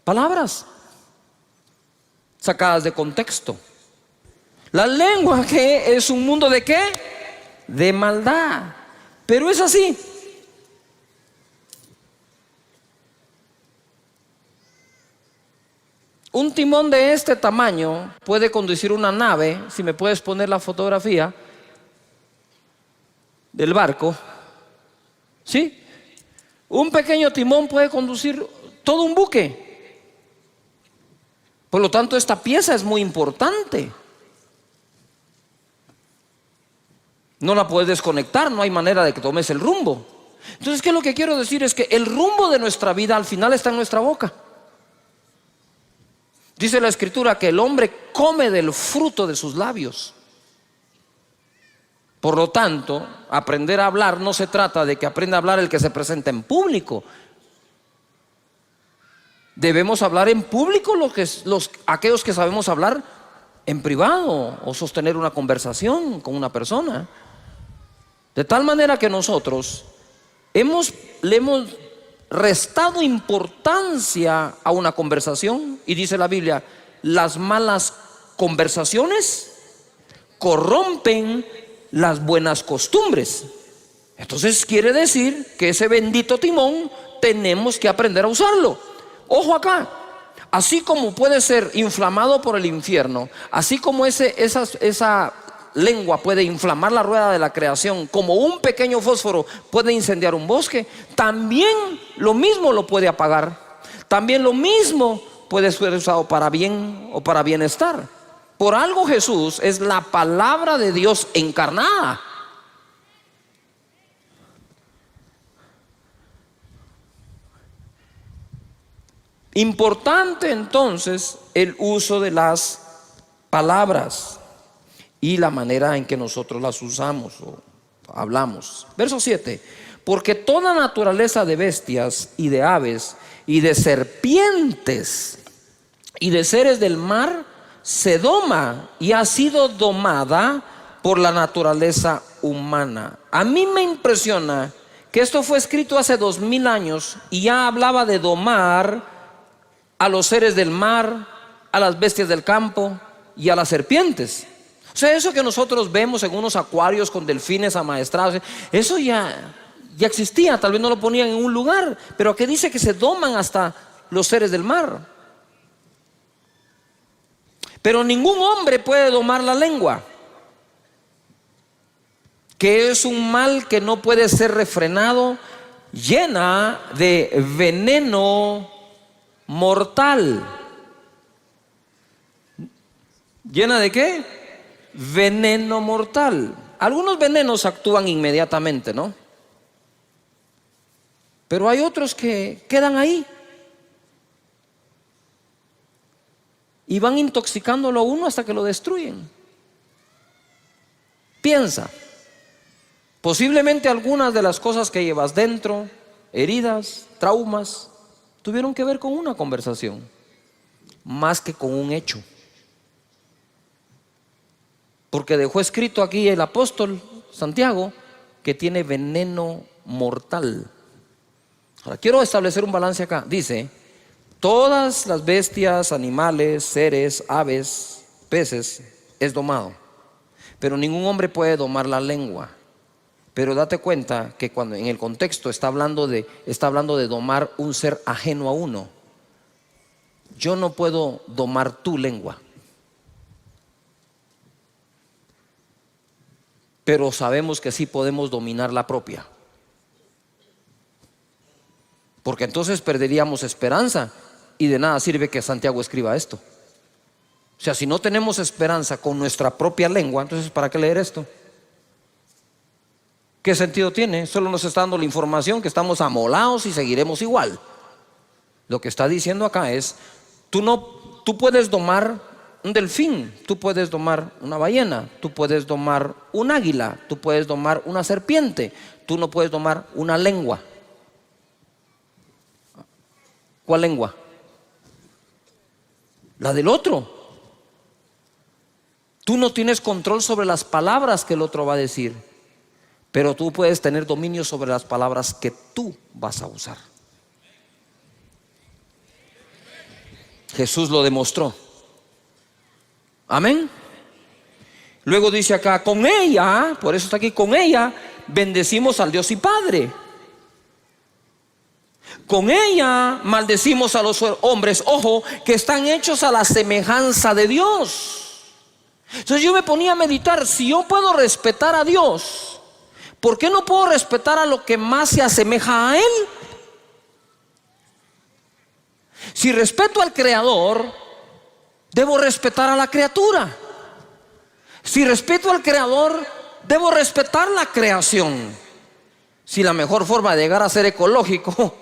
Palabras sacadas de contexto. La lengua, que es un mundo de ¿qué? De maldad. Pero es así. Un timón de este tamaño puede conducir una nave. Si me puedes poner la fotografía del barco, ¿sí? Un pequeño timón puede conducir todo un buque. Por lo tanto, esta pieza es muy importante. No la puedes desconectar, no hay manera de que tomes el rumbo. Entonces, ¿qué es lo que quiero decir? Es que el rumbo de nuestra vida al final está en nuestra boca. Dice la escritura que el hombre come del fruto de sus labios. Por lo tanto, aprender a hablar no se trata de que aprenda a hablar el que se presenta en público. Debemos hablar en público aquellos que sabemos hablar en privado o sostener una conversación con una persona. De tal manera que nosotros le hemos restado importancia a una conversación, y dice la Biblia, las malas conversaciones corrompen las buenas costumbres. Entonces quiere decir que ese bendito timón tenemos que aprender a usarlo. Ojo acá, así como puede ser inflamado por el infierno, así como esa lengua puede inflamar la rueda de la creación, como un pequeño fósforo puede incendiar un bosque, también lo mismo lo puede apagar. También lo mismo puede ser usado para bien o para bienestar. Por algo Jesús es la palabra de Dios encarnada. Importante entonces el uso de las palabras y la manera en que nosotros las usamos o hablamos. Verso 7: porque toda naturaleza de bestias y de aves y de serpientes y de seres del mar se doma y ha sido domada por la naturaleza humana. A mí me impresiona que esto fue escrito hace 2000 años y ya hablaba de domar a los seres del mar, a las bestias del campo y a las serpientes. O sea, eso que nosotros vemos en unos acuarios con delfines amaestrados, eso ya existía. Tal vez no lo ponían en un lugar, pero que dice que se doman hasta los seres del mar. Pero ningún hombre puede domar la lengua, que es un mal que no puede ser refrenado, llena de veneno mortal. ¿Llena de qué? Veneno mortal. Algunos venenos actúan inmediatamente, ¿no? Pero hay otros que quedan ahí y van intoxicándolo a uno hasta que lo destruyen. Piensa, posiblemente algunas de las cosas que llevas dentro, heridas, traumas, tuvieron que ver con una conversación, más que con un hecho. Porque dejó escrito aquí el apóstol Santiago que tiene veneno mortal. Ahora quiero establecer un balance acá. Dice: todas las bestias, animales, seres, aves, peces es domado, pero ningún hombre puede domar la lengua. Pero date cuenta que cuando en el contexto está hablando de domar un ser ajeno a uno. Yo no puedo domar tu lengua, pero sabemos que sí podemos dominar la propia, porque entonces perderíamos esperanza y de nada sirve que Santiago escriba esto. O sea, si no tenemos esperanza con nuestra propia lengua, entonces ¿para qué leer esto? ¿Qué sentido tiene? Solo nos está dando la información que estamos amolados y seguiremos igual. Lo que está diciendo acá es: tú puedes domar un delfín, tú puedes domar una ballena, tú puedes domar un águila, tú puedes domar una serpiente, tú no puedes domar una lengua. ¿Cuál lengua? La del otro. Tú no tienes control sobre las palabras que el otro va a decir, pero tú puedes tener dominio sobre las palabras que tú vas a usar. Jesús lo demostró. Amén. Luego dice acá: con ella, por eso está aquí, con ella bendecimos al Dios y Padre. Con ella maldecimos a los hombres, ojo, que están hechos a la semejanza de Dios. Entonces yo me ponía a meditar: si yo puedo respetar a Dios, ¿por qué no puedo respetar a lo que más se asemeja a Él? Si respeto al Creador, debo respetar a la criatura. Si respeto al Creador, debo respetar la creación. Si la mejor forma de llegar a ser ecológico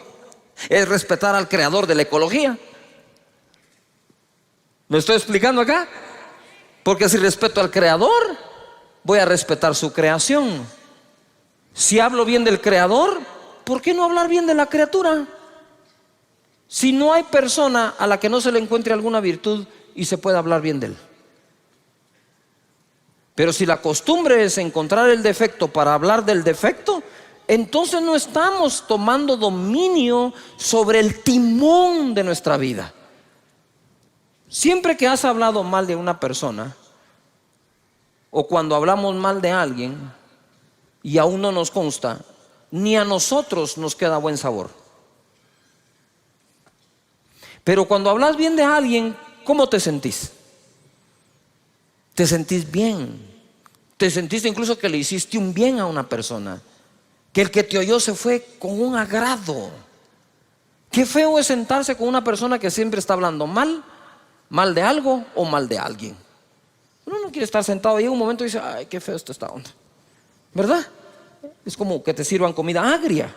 es respetar al Creador de la ecología. ¿Me estoy explicando acá? Porque si respeto al Creador, voy a respetar su creación. Si hablo bien del Creador, ¿por qué no hablar bien de la criatura? Si no hay persona a la que no se le encuentre alguna virtud y se pueda hablar bien de él. Pero si la costumbre es encontrar el defecto para hablar del defecto, entonces no estamos tomando dominio sobre el timón de nuestra vida. Siempre que has hablado mal de una persona, o cuando hablamos mal de alguien y aún no nos consta, ni a nosotros nos queda buen sabor. Pero cuando hablas bien de alguien, ¿cómo te sentís? Te sentís bien, Te sentiste incluso que le hiciste un bien a una persona, que el que te oyó se fue con un agrado. Qué feo es sentarse con una persona que siempre está hablando mal de algo o mal de alguien. Uno no quiere estar sentado y en un momento dice, ay, qué feo está esta onda, ¿verdad? Es como que te sirvan comida agria.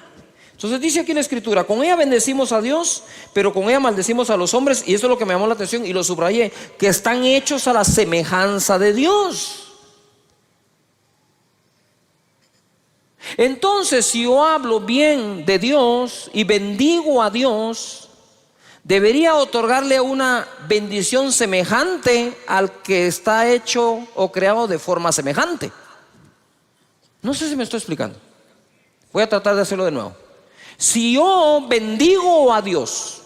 Entonces dice aquí en la escritura, con ella bendecimos a Dios, pero con ella maldecimos a los hombres. Y eso es lo que me llamó la atención y lo subrayé, que están hechos a la semejanza de Dios. Entonces, si yo hablo bien de Dios y bendigo a Dios, debería otorgarle una bendición semejante al que está hecho o creado de forma semejante. No sé si me estoy explicando. Voy a tratar de hacerlo de nuevo. Si yo bendigo a Dios,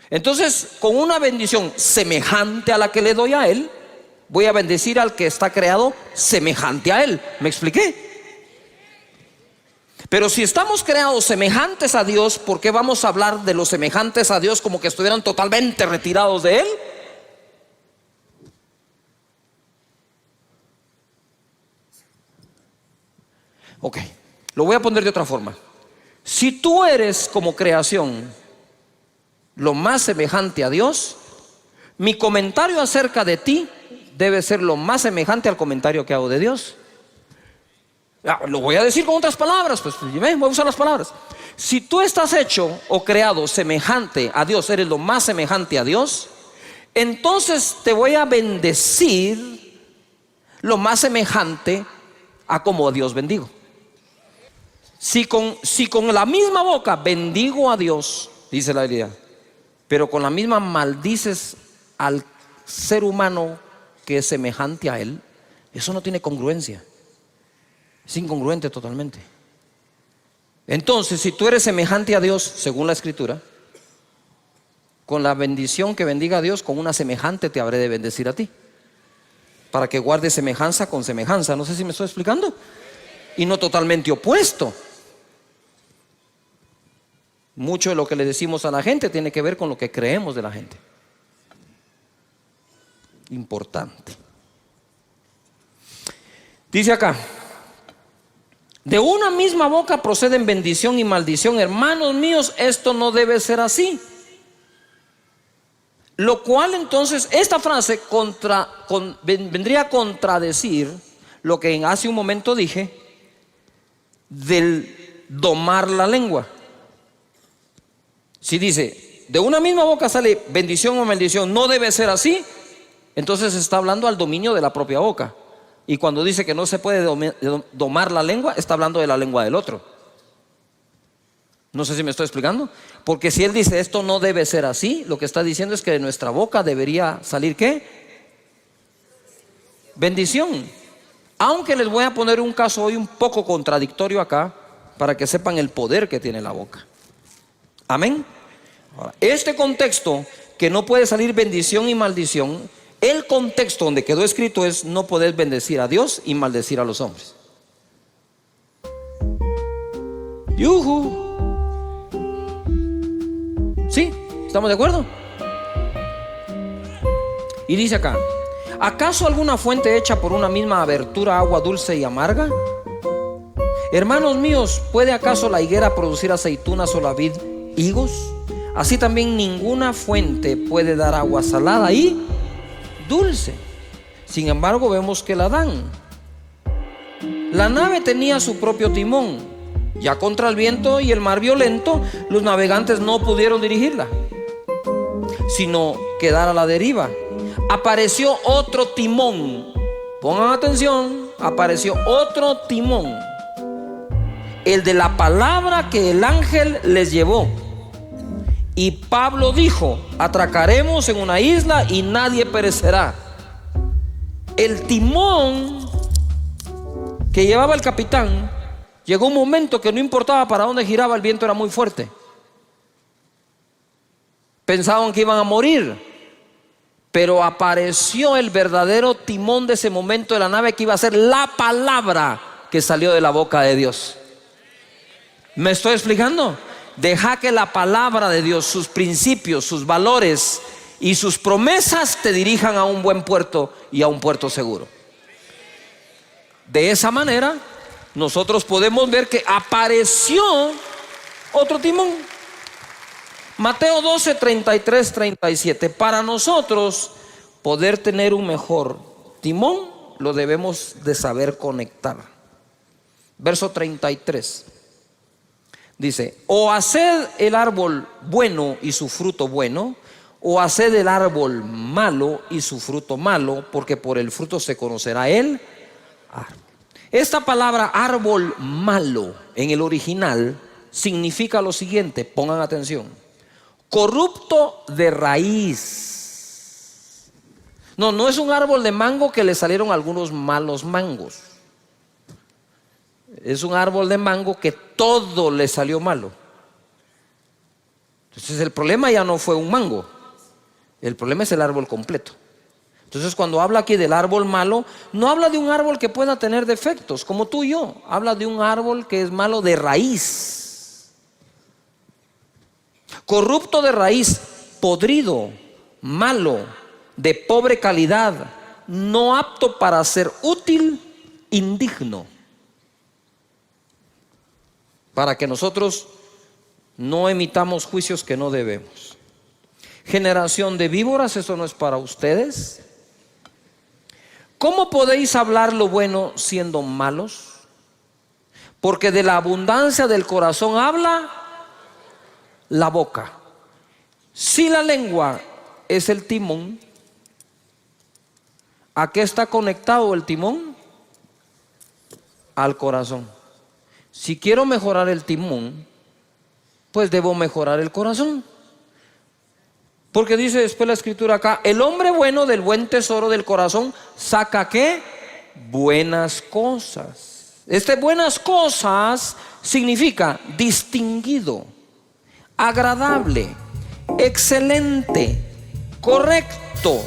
entonces con una bendición semejante a la que le doy a Él, voy a bendecir al que está creado semejante a Él. ¿Me expliqué? Pero si estamos creados semejantes a Dios, ¿por qué vamos a hablar de los semejantes a Dios como que estuvieran totalmente retirados de Él? Ok, lo voy a poner de otra forma. Si tú eres como creación lo más semejante a Dios, mi comentario acerca de ti debe ser lo más semejante al comentario que hago de Dios. Lo voy a decir con otras palabras, pues voy a usar las palabras. Si tú estás hecho o creado semejante a Dios, eres lo más semejante a Dios, entonces te voy a bendecir lo más semejante a como a Dios bendigo. Si con la misma boca bendigo a Dios, dice la Biblia, pero con la misma maldices al ser humano que es semejante a Él, eso no tiene congruencia. Es incongruente totalmente. Entonces, si tú eres semejante a Dios, según la Escritura, con la bendición que bendiga a Dios, con una semejante te habré de bendecir a ti, para que guardes semejanza con semejanza. No sé si me estoy explicando. Y no totalmente opuesto. Mucho de lo que le decimos a la gente tiene que ver con lo que creemos de la gente. Importante. Dice acá, de una misma boca proceden bendición y maldición. Hermanos míos, esto no debe ser así. Lo cual entonces, esta frase vendría a contradecir lo que hace un momento dije del domar la lengua. Si dice, de una misma boca sale bendición o maldición, no debe ser así, entonces está hablando al dominio de la propia boca. Y cuando dice que no se puede domar la lengua, está hablando de la lengua del otro. No sé si me estoy explicando. Porque si él dice esto no debe ser así, lo que está diciendo es que de nuestra boca debería salir ¿qué? Bendición. Aunque les voy a poner un caso hoy un poco contradictorio acá, para que sepan el poder que tiene la boca. Amén. Ahora, este contexto que no puede salir bendición y maldición, el contexto donde quedó escrito es no poder bendecir a Dios y maldecir a los hombres. ¡Yujú! ¿Sí? ¿Estamos de acuerdo? Y dice acá, ¿acaso alguna fuente hecha por una misma abertura agua dulce y amarga? Hermanos míos, ¿puede acaso la higuera producir aceitunas o la vid higos? Así también ninguna fuente puede dar agua salada y dulce. Sin embargo, vemos que la dan. La nave tenía su propio timón. Ya contra el viento y el mar violento, los navegantes no pudieron dirigirla, sino quedar a la deriva. Apareció otro timón. Pongan atención, apareció otro timón, el de la palabra que el ángel les llevó. Y Pablo dijo, atracaremos en una isla y nadie perecerá. El timón que llevaba el capitán, llegó un momento que no importaba para dónde giraba, el viento era muy fuerte. Pensaban que iban a morir, pero apareció el verdadero timón de ese momento de la nave, que iba a ser la palabra que salió de la boca de Dios. ¿Me estoy explicando? Deja que la palabra de Dios, sus principios, sus valores y sus promesas te dirijan a un buen puerto y a un puerto seguro. De esa manera, nosotros podemos ver que apareció otro timón. Mateo 12, 33, 37. Para nosotros poder tener un mejor timón, lo debemos de saber conectar. Verso 33. Dice: o haced el árbol bueno y su fruto bueno, o haced el árbol malo y su fruto malo, porque por el fruto se conocerá el árbol. Esta palabra árbol malo en el original significa lo siguiente, pongan atención: corrupto de raíz. No es un árbol de mango que le salieron algunos malos mangos. Es un árbol de mango que todo le salió malo. Entonces el problema ya no fue un mango, el problema es el árbol completo. Entonces cuando habla aquí del árbol malo, no habla de un árbol que pueda tener defectos como tú y yo, habla de un árbol que es malo de raíz. Corrupto de raíz, podrido, malo, de pobre calidad, no apto para ser útil, indigno. Para que nosotros no emitamos juicios que no debemos. Generación de víboras, eso no es para ustedes. ¿Cómo podéis hablar lo bueno siendo malos? Porque de la abundancia del corazón habla la boca. Si la lengua es el timón, ¿a qué está conectado el timón? Al corazón. Si quiero mejorar el timón, pues debo mejorar el corazón. Porque dice después la escritura acá: el hombre bueno del buen tesoro del corazón saca ¿qué? Buenas cosas. Buenas cosas significa distinguido, agradable, excelente, correcto,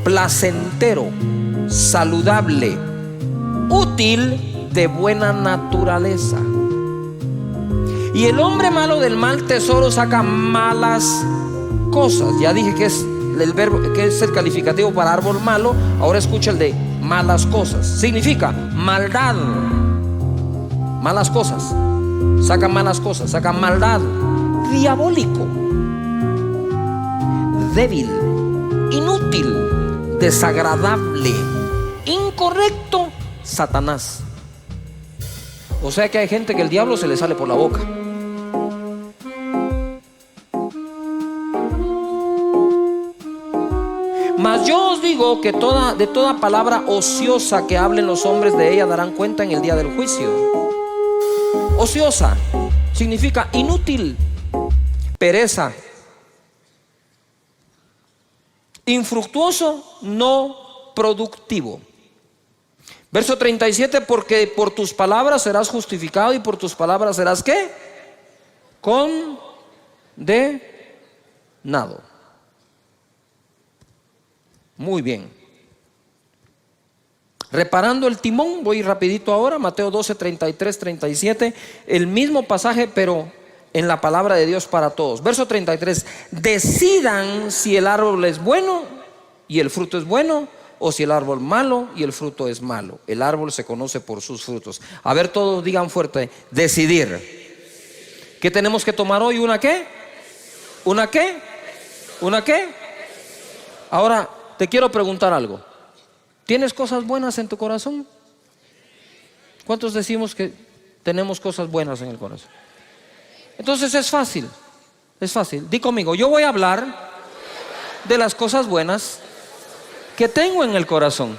placentero, saludable, útil, de buena naturaleza. Y el hombre malo del mal tesoro saca malas cosas. Ya dije que es el verbo, que es el calificativo para árbol malo. Ahora escucha el de malas cosas. Significa maldad, malas cosas. Saca malas cosas, saca maldad, diabólico, débil, inútil, desagradable, incorrecto, Satanás. O sea que hay gente que el diablo se le sale por la boca. Mas yo os digo que de toda palabra ociosa que hablen los hombres, de ella darán cuenta en el día del juicio. Ociosa significa inútil, pereza, infructuoso, no productivo. Verso 37: porque por tus palabras serás justificado y por tus palabras serás ¿qué? Condenado. Muy bien. Reparando el timón, voy rapidito ahora, Mateo 12, 33, 37, el mismo pasaje pero en la palabra de Dios para todos. Verso 33: decidan si el árbol es bueno y el fruto es bueno, o si el árbol malo y el fruto es malo. El árbol se conoce por sus frutos. A ver, todos digan fuerte: decidir. ¿Qué tenemos que tomar hoy? ¿Una qué? ¿Una qué? ¿Una qué? Ahora te quiero preguntar algo. ¿Tienes cosas buenas en tu corazón? ¿Cuántos decimos que tenemos cosas buenas en el corazón? Entonces es fácil. Es fácil. Di conmigo: yo voy a hablar de las cosas buenas que tengo en el corazón.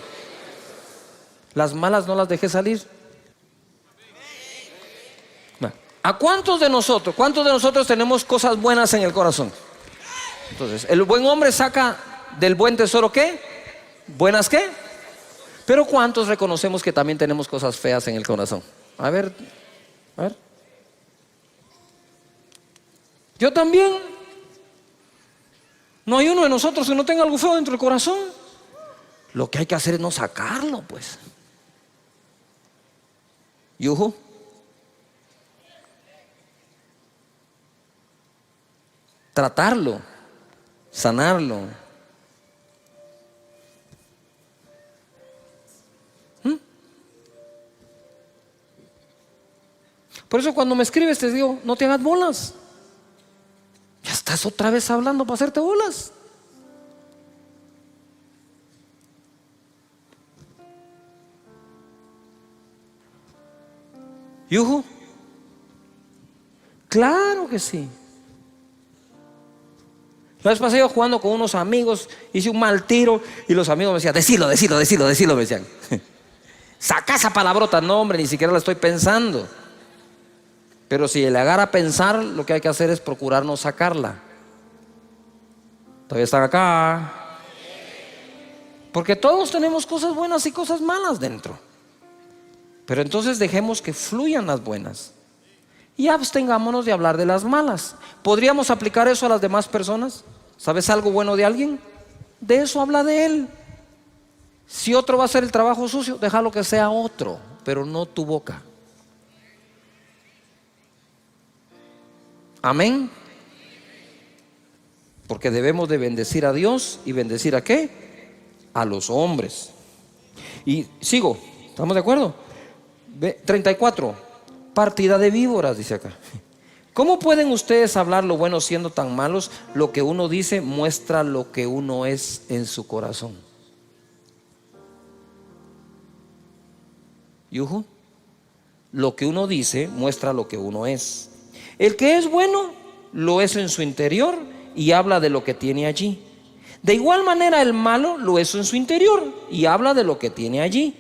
Las malas no las dejé salir. ¿A cuántos de nosotros tenemos cosas buenas en el corazón? Entonces, el buen hombre saca del buen tesoro ¿qué? ¿Buenas qué? Pero ¿cuántos reconocemos que también tenemos cosas feas en el corazón? A ver. Yo también. No hay uno de nosotros que no tenga algo feo dentro del corazón. Lo que hay que hacer es no sacarlo, pues. Yuhu. Tratarlo, sanarlo. Por eso cuando me escribes te digo, no te hagas bolas. Ya estás otra vez hablando para hacerte bolas. ¿Yuhu? Claro que sí. La vez pasada iba jugando con unos amigos, hice un mal tiro y los amigos me decían, decilo, me decían. Saca esa palabrota. No, hombre, ni siquiera la estoy pensando. Pero si le agarra a pensar, lo que hay que hacer es procurar no sacarla. Todavía están acá. Porque todos tenemos cosas buenas y cosas malas dentro. Pero entonces dejemos que fluyan las buenas y abstengámonos de hablar de las malas. ¿Podríamos aplicar eso a las demás personas? ¿Sabes algo bueno de alguien? De eso habla de él. Si otro va a hacer el trabajo sucio, déjalo que sea otro, pero no tu boca. Amén. Porque debemos de bendecir a Dios. ¿Y bendecir a qué? A los hombres. Y sigo, ¿estamos de acuerdo? 34. Partida de víboras, dice acá. ¿Cómo pueden ustedes hablar lo bueno siendo tan malos? Lo que uno dice muestra lo que uno es en su corazón. ¿Yuhu? Lo que uno dice muestra lo que uno es. El que es bueno lo es en su interior y habla de lo que tiene allí. De igual manera el malo lo es en su interior y habla de lo que tiene allí.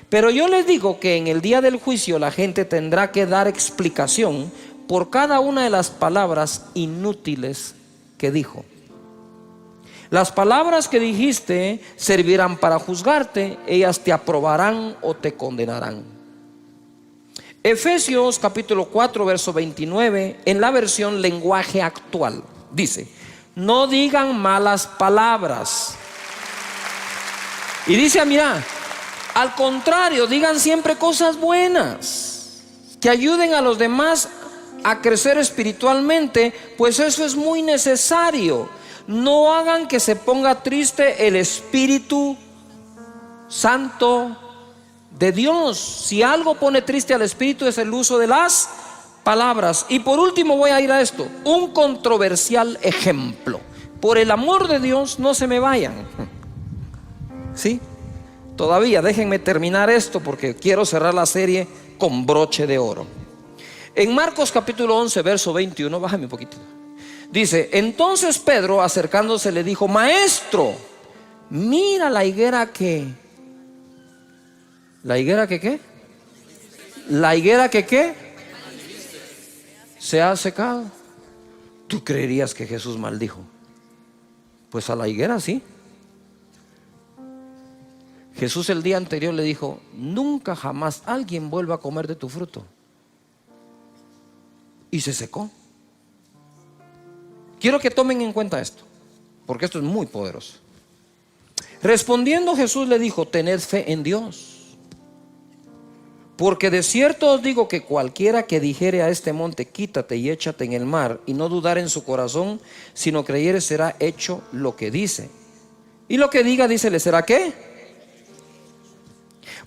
Pero yo les digo que en el día del juicio la gente tendrá que dar explicación por cada una de las palabras inútiles que dijo. Las palabras que dijiste servirán para juzgarte, ellas te aprobarán o te condenarán. Efesios capítulo 4 verso 29 en la versión lenguaje actual dice: no digan malas palabras. Y dice, mira, al contrario, digan siempre cosas buenas que ayuden a los demás a crecer espiritualmente, pues eso es muy necesario. No hagan que se ponga triste el Espíritu Santo de Dios. Si algo pone triste al Espíritu es el uso de las palabras. Y por último voy a ir a esto, un controversial ejemplo. Por el amor de Dios, no se me vayan. ¿Sí? Todavía déjenme terminar esto porque quiero cerrar la serie con broche de oro. En Marcos capítulo 11 verso 21, bájame un poquito. Dice, entonces Pedro acercándose le dijo: maestro, mira la higuera que... ¿La higuera que qué? La higuera que qué se ha secado. ¿Tú creerías que Jesús maldijo? Pues a la higuera sí. Jesús el día anterior le dijo: nunca jamás alguien vuelva a comer de tu fruto. Y se secó. Quiero que tomen en cuenta esto, porque esto es muy poderoso. Respondiendo Jesús le dijo: tened fe en Dios, porque de cierto os digo que cualquiera que dijere a este monte: quítate y échate en el mar, y no dudar en su corazón, sino creyere, será hecho lo que dice. Y lo que diga, dice, le será ¿qué?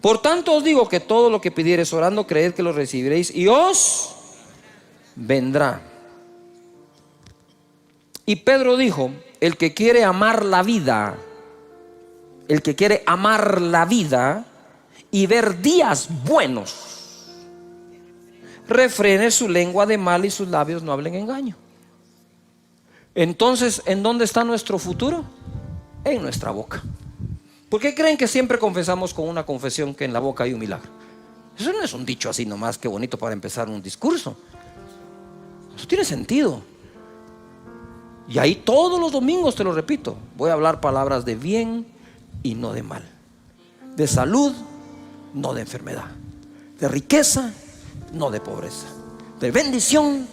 Por tanto os digo que todo lo que pidiereis orando, creed que lo recibiréis y os vendrá. Y Pedro dijo: el que quiere amar la vida, el que quiere amar la vida y ver días buenos, refrene su lengua de mal y sus labios no hablen engaño. Entonces, ¿en dónde está nuestro futuro? En nuestra boca. ¿Por qué creen que siempre confesamos con una confesión que en la boca hay un milagro? Eso no es un dicho así nomás, qué bonito para empezar un discurso. Eso tiene sentido. Y ahí todos los domingos, te lo repito, voy a hablar palabras de bien y no de mal, de salud, no de enfermedad, de riqueza, no de pobreza, de bendición,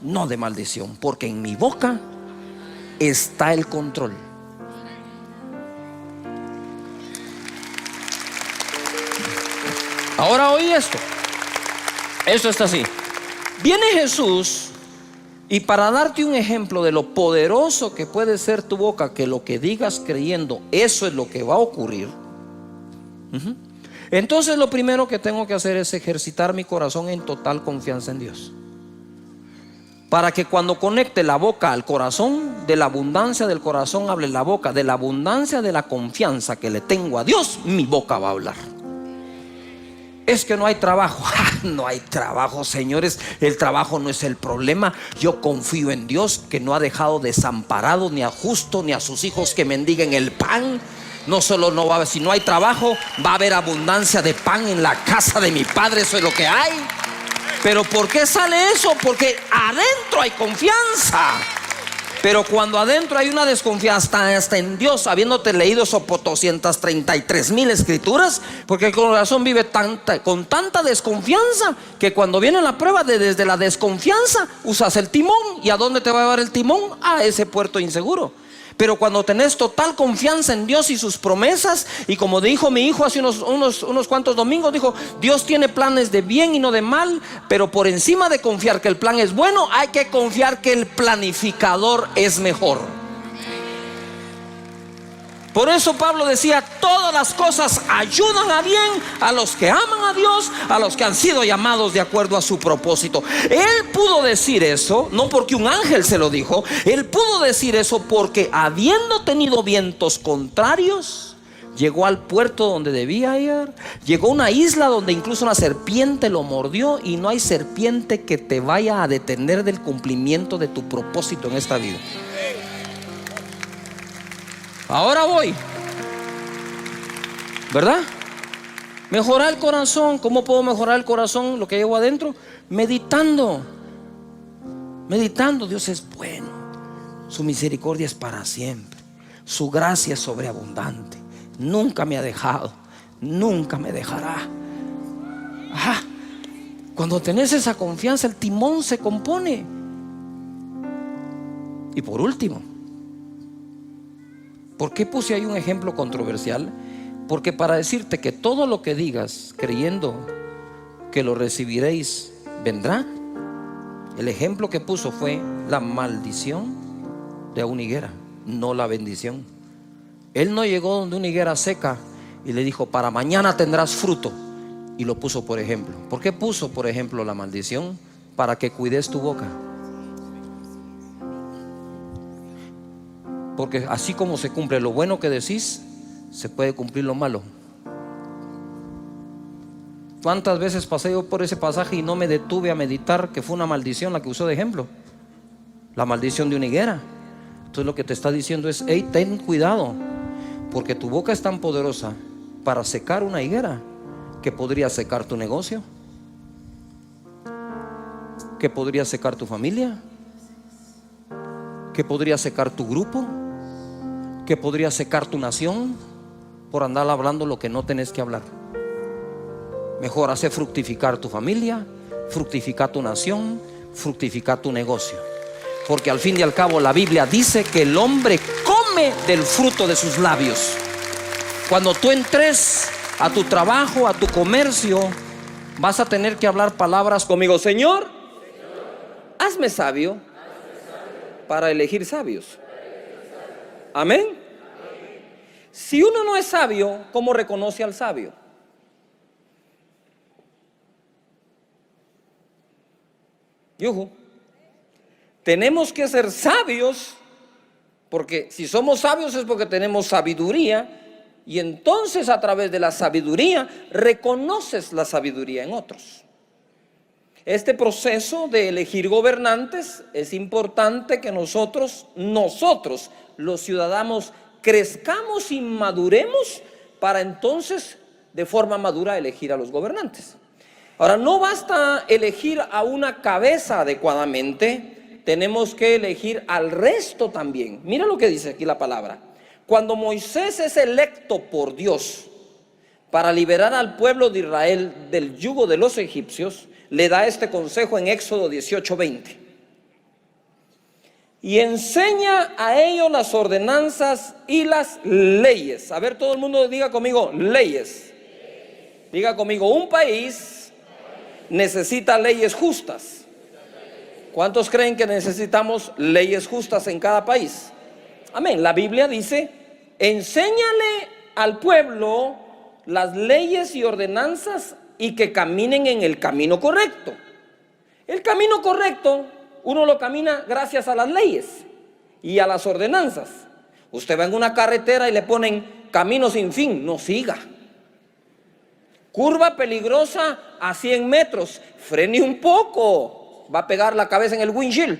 no de maldición, porque en mi boca está el control. Ahora oí esto. Esto está así. Viene Jesús, y para darte un ejemplo de lo poderoso que puede ser tu boca, que lo que digas creyendo, eso es lo que va a ocurrir. Entonces lo primero que tengo que hacer es ejercitar mi corazón en total confianza en Dios, para que cuando conecte la boca al corazón, de la abundancia del corazón hable la boca. De la abundancia de la confianza que le tengo a Dios, mi boca va a hablar. Es que no hay trabajo. No hay trabajo, señores. El trabajo no es el problema. Yo confío en Dios, que no ha dejado desamparado ni a justo ni a sus hijos que mendiguen el pan. No solo no va a haber, si no hay trabajo, va a haber abundancia de pan en la casa de mi Padre. Eso es lo que hay. Pero ¿por qué sale eso? Porque adentro hay confianza. Pero cuando adentro hay una desconfianza hasta en Dios, habiéndote leído esos 233,000 escrituras, porque el corazón vive con tanta desconfianza que cuando viene la prueba, desde la desconfianza usas el timón. ¿Y a dónde te va a llevar el timón? A ese puerto inseguro. Pero cuando tenés total confianza en Dios y sus promesas, y como dijo mi hijo hace unos cuantos domingos, dijo: Dios tiene planes de bien y no de mal. Pero por encima de confiar que el plan es bueno, hay que confiar que el planificador es mejor. Por eso Pablo decía: todas las cosas ayudan a bien a los que aman a Dios, a los que han sido llamados de acuerdo a su propósito. Él pudo decir eso no porque un ángel se lo dijo. Él pudo decir eso porque, habiendo tenido vientos contrarios, llegó al puerto donde debía ir. Llegó a una isla donde incluso una serpiente lo mordió. Y no hay serpiente que te vaya a detener del cumplimiento de tu propósito en esta vida. Ahora voy, ¿verdad? Mejorar el corazón. ¿Cómo puedo mejorar el corazón? Lo que llevo adentro, meditando. Dios es bueno, su misericordia es para siempre, su gracia es sobreabundante, nunca me ha dejado, nunca me dejará. Cuando tenés esa confianza, el timón se compone. Y por último, ¿por qué puse ahí un ejemplo controversial? Porque para decirte que todo lo que digas creyendo que lo recibiréis vendrá, el ejemplo que puso fue la maldición de una higuera, no la bendición. Él no llegó donde una higuera seca y le dijo: para mañana tendrás fruto, y lo puso por ejemplo. ¿Por qué puso por ejemplo la maldición? Para que cuides tu boca. Porque así como se cumple lo bueno que decís, se puede cumplir lo malo. ¿Cuántas veces pasé yo por ese pasaje y no me detuve a meditar que fue una maldición la que usó de ejemplo? La maldición de una higuera. Entonces lo que te está diciendo es: hey, ten cuidado, porque tu boca es tan poderosa para secar una higuera que podría secar tu negocio, que podría secar tu familia, que podría secar tu grupo, que podría secar tu nación por andar hablando lo que no tenés que hablar. Mejor hacer fructificar tu familia, fructificar tu nación, fructificar tu negocio. Porque al fin y al cabo la Biblia dice que el hombre come del fruto de sus labios. Cuando tú entres a tu trabajo, a tu comercio, vas a tener que hablar palabras conmigo: Señor, hazme sabio para elegir sabios. Amén. Si uno no es sabio, ¿cómo reconoce al sabio? Yuhu. Tenemos que ser sabios, porque si somos sabios es porque tenemos sabiduría. Y entonces, a través de la sabiduría, reconoces la sabiduría en otros. Este proceso de elegir gobernantes es importante que nosotros los ciudadanos, crezcamos y maduremos para entonces de forma madura elegir a los gobernantes. Ahora, no basta elegir a una cabeza adecuadamente, tenemos que elegir al resto también. Mira lo que dice aquí la palabra: cuando Moisés es electo por Dios para liberar al pueblo de Israel del yugo de los egipcios, le da este consejo en Éxodo 18:20. Y enseña a ellos las ordenanzas y las leyes. A ver, todo el mundo diga conmigo: leyes. Diga conmigo: un país necesita leyes justas. ¿Cuántos creen que necesitamos leyes justas en cada país? Amén. La Biblia dice: enséñale al pueblo las leyes y ordenanzas y que caminen en el camino correcto. El camino correcto, uno lo camina gracias a las leyes y a las ordenanzas. Usted va en una carretera y le ponen camino sin fin, no siga. Curva peligrosa a 100 metros, frene un poco, va a pegar la cabeza en el windshield.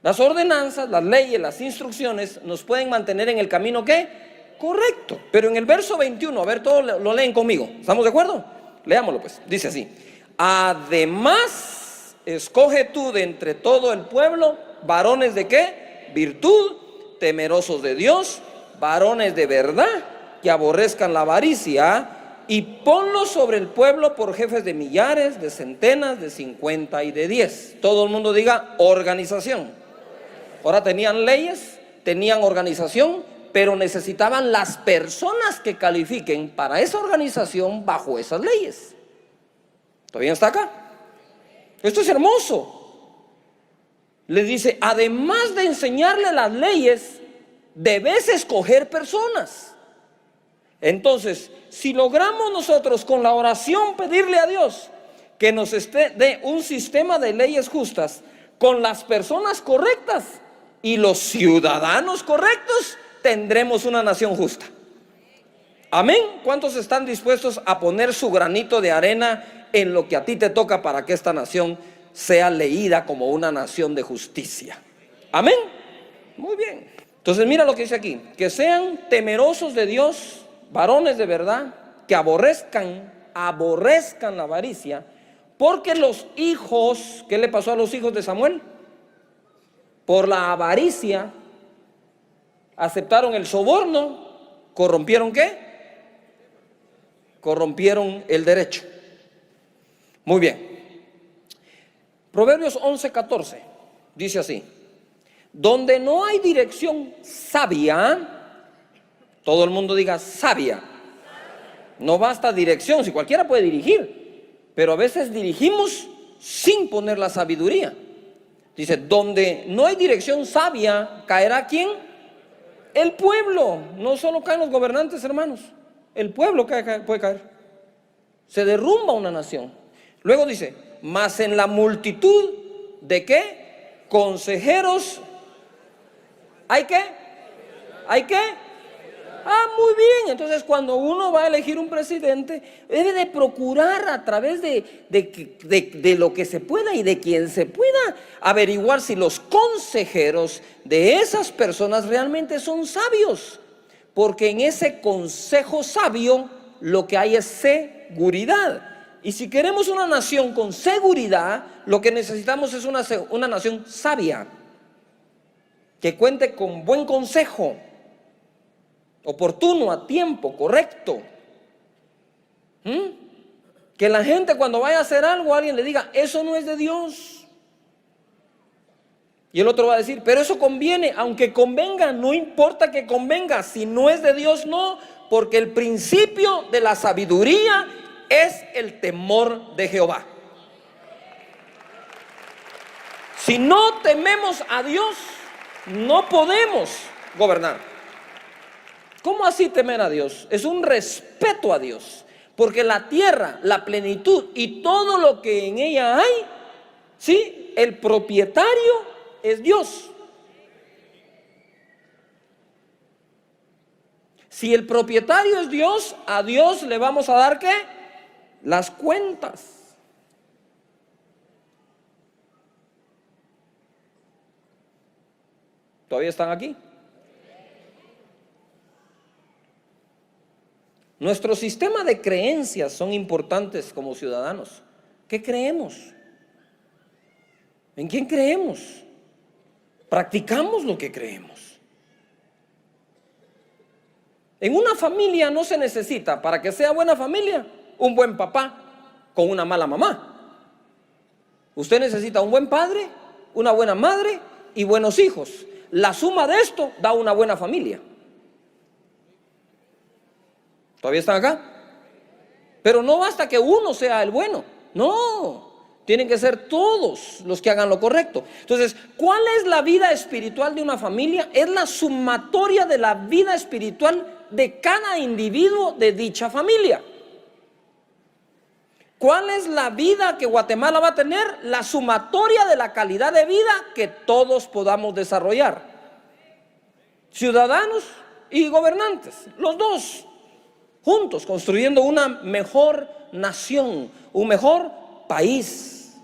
Las ordenanzas, las leyes, las instrucciones nos pueden mantener en el camino ¿qué? Correcto. Pero en el verso 21, a ver, todos lo leen conmigo, ¿estamos de acuerdo? Leámoslo pues, dice así: además, escoge tú de entre todo el pueblo varones de ¿qué? Virtud, temerosos de Dios, varones de verdad, que aborrezcan la avaricia, y ponlos sobre el pueblo por jefes de millares, de centenas, de 50 y de 10. Todo el mundo diga organización. Ahora tenían leyes, tenían organización, pero necesitaban las personas que califiquen para esa organización bajo esas leyes. ¿Todavía está acá? Esto es hermoso. Le dice, además de enseñarle las leyes, debes escoger personas. Entonces, si logramos nosotros con la oración pedirle a Dios que nos dé un sistema de leyes justas con las personas correctas y los ciudadanos correctos, tendremos una nación justa. Amén. ¿Cuántos están dispuestos a poner su granito de arena en lo que a ti te toca para que esta nación sea leída como una nación de justicia? Amén. Muy bien. Entonces mira lo que dice aquí: que sean temerosos de Dios, varones de verdad, que aborrezcan la avaricia, porque los hijos, ¿qué le pasó a los hijos de Samuel? Por la avaricia aceptaron el soborno, corrompieron ¿qué? Corrompieron el derecho. Muy bien. Proverbios 11:14 dice así: donde no hay dirección sabia, todo el mundo diga sabia. No basta dirección, si cualquiera puede dirigir, pero a veces dirigimos sin poner la sabiduría. Dice, donde no hay dirección sabia, ¿caerá quién? El pueblo. No solo caen los gobernantes, hermanos, el pueblo puede caer. Se derrumba una nación. Luego dice, mas en la multitud de ¿qué? Consejeros, ¿hay qué? ¿Hay qué? Muy bien. Entonces cuando uno va a elegir un presidente, debe de procurar a través de lo que se pueda y de quien se pueda averiguar si los consejeros de esas personas realmente son sabios, porque en ese consejo sabio lo que hay es seguridad. Y si queremos una nación con seguridad, lo que necesitamos es una nación sabia, que cuente con buen consejo, oportuno, a tiempo, correcto. Que la gente cuando vaya a hacer algo, alguien le diga, eso no es de Dios. Y el otro va a decir, pero eso conviene, aunque convenga, no importa que convenga, si no es de Dios, no, porque el principio de la sabiduría es el temor de Jehová. Si no tememos a Dios, no podemos gobernar. ¿Cómo así temer a Dios? Es un respeto a Dios, porque la tierra, la plenitud y todo lo que en ella hay, ¿sí? El propietario es Dios. Si el propietario es Dios, a Dios le vamos a dar ¿qué? Las cuentas. ¿Todavía están aquí? Nuestro sistema de creencias son importantes como ciudadanos. ¿Qué creemos? ¿En quién creemos? Practicamos lo que creemos. En una familia no se necesita, para que sea buena familia, un buen papá con una mala mamá. Usted necesita un buen padre, una buena madre y buenos hijos. La suma de esto da una buena familia. ¿Todavía están acá? Pero no basta que uno sea el bueno. No, tienen que ser todos los que hagan lo correcto. Entonces, ¿cuál es la vida espiritual de una familia? Es la sumatoria de la vida espiritual de cada individuo de dicha familia. ¿Cuál es la vida que Guatemala va a tener? La sumatoria de la calidad de vida que todos podamos desarrollar. Ciudadanos y gobernantes, los dos juntos, construyendo una mejor nación, un mejor país.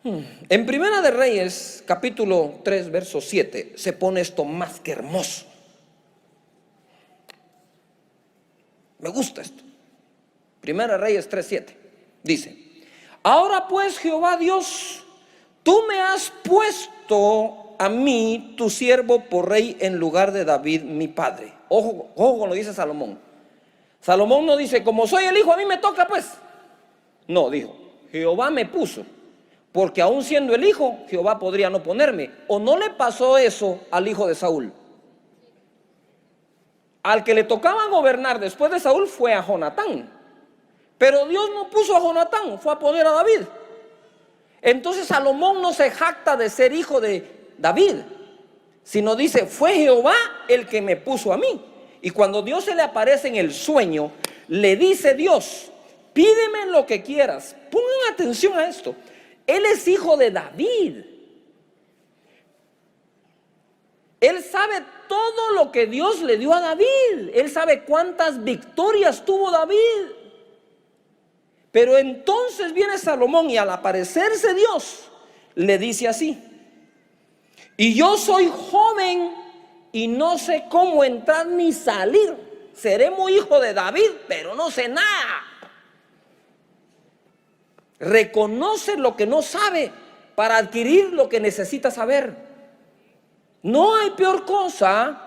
En Primera de Reyes, capítulo 3, verso 7, se pone esto más que hermoso. Me gusta esto. Primera de Reyes 3:7 dice: ahora pues, Jehová Dios, tú me has puesto a mí, tu siervo, por rey en lugar de David, mi padre. Ojo, ojo con lo que dice Salomón. Salomón no dice, como soy el hijo, a mí me toca pues. No, dijo, Jehová me puso, porque aún siendo el hijo, Jehová podría no ponerme. ¿O no le pasó eso al hijo de Saúl? Al que le tocaba gobernar después de Saúl fue a Jonatán. Pero Dios no puso a Jonatán, fue a poner a David. Entonces Salomón no se jacta de ser hijo de David, sino dice, fue Jehová el que me puso a mí. Y cuando Dios se le aparece en el sueño, le dice Dios, pídeme lo que quieras. Pongan atención a esto. Él es hijo de David. Él sabe todo lo que Dios le dio a David. Él sabe cuántas victorias tuvo David. Pero entonces viene Salomón y al aparecerse Dios, le dice así: y yo soy joven y no sé cómo entrar ni salir. Seré muy hijo de David, pero no sé nada. Reconoce lo que no sabe para adquirir lo que necesita saber. No hay peor cosa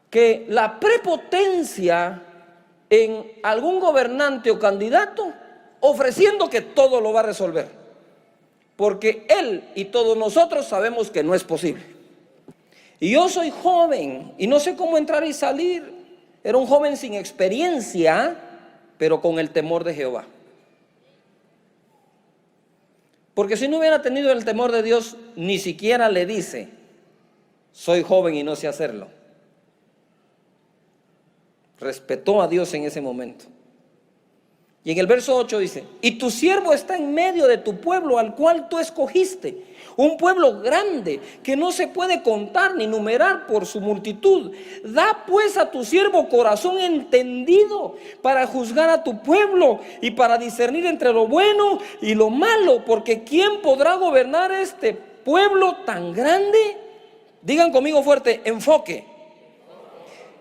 que la prepotencia en algún gobernante o candidato ofreciendo que todo lo va a resolver, porque él y todos nosotros sabemos que no es posible. Y yo soy joven y no sé cómo entrar y salir. Era un joven sin experiencia, pero con el temor de Jehová. Porque si no hubiera tenido el temor de Dios, ni siquiera le dice, soy joven y no sé hacerlo. Respetó a Dios en ese momento. Y en el verso 8 dice, y tu siervo está en medio de tu pueblo al cual tú escogiste, un pueblo grande que no se puede contar ni numerar por su multitud. Da pues a tu siervo corazón entendido para juzgar a tu pueblo y para discernir entre lo bueno y lo malo, porque ¿quién podrá gobernar este pueblo tan grande? Digan conmigo fuerte, enfoque.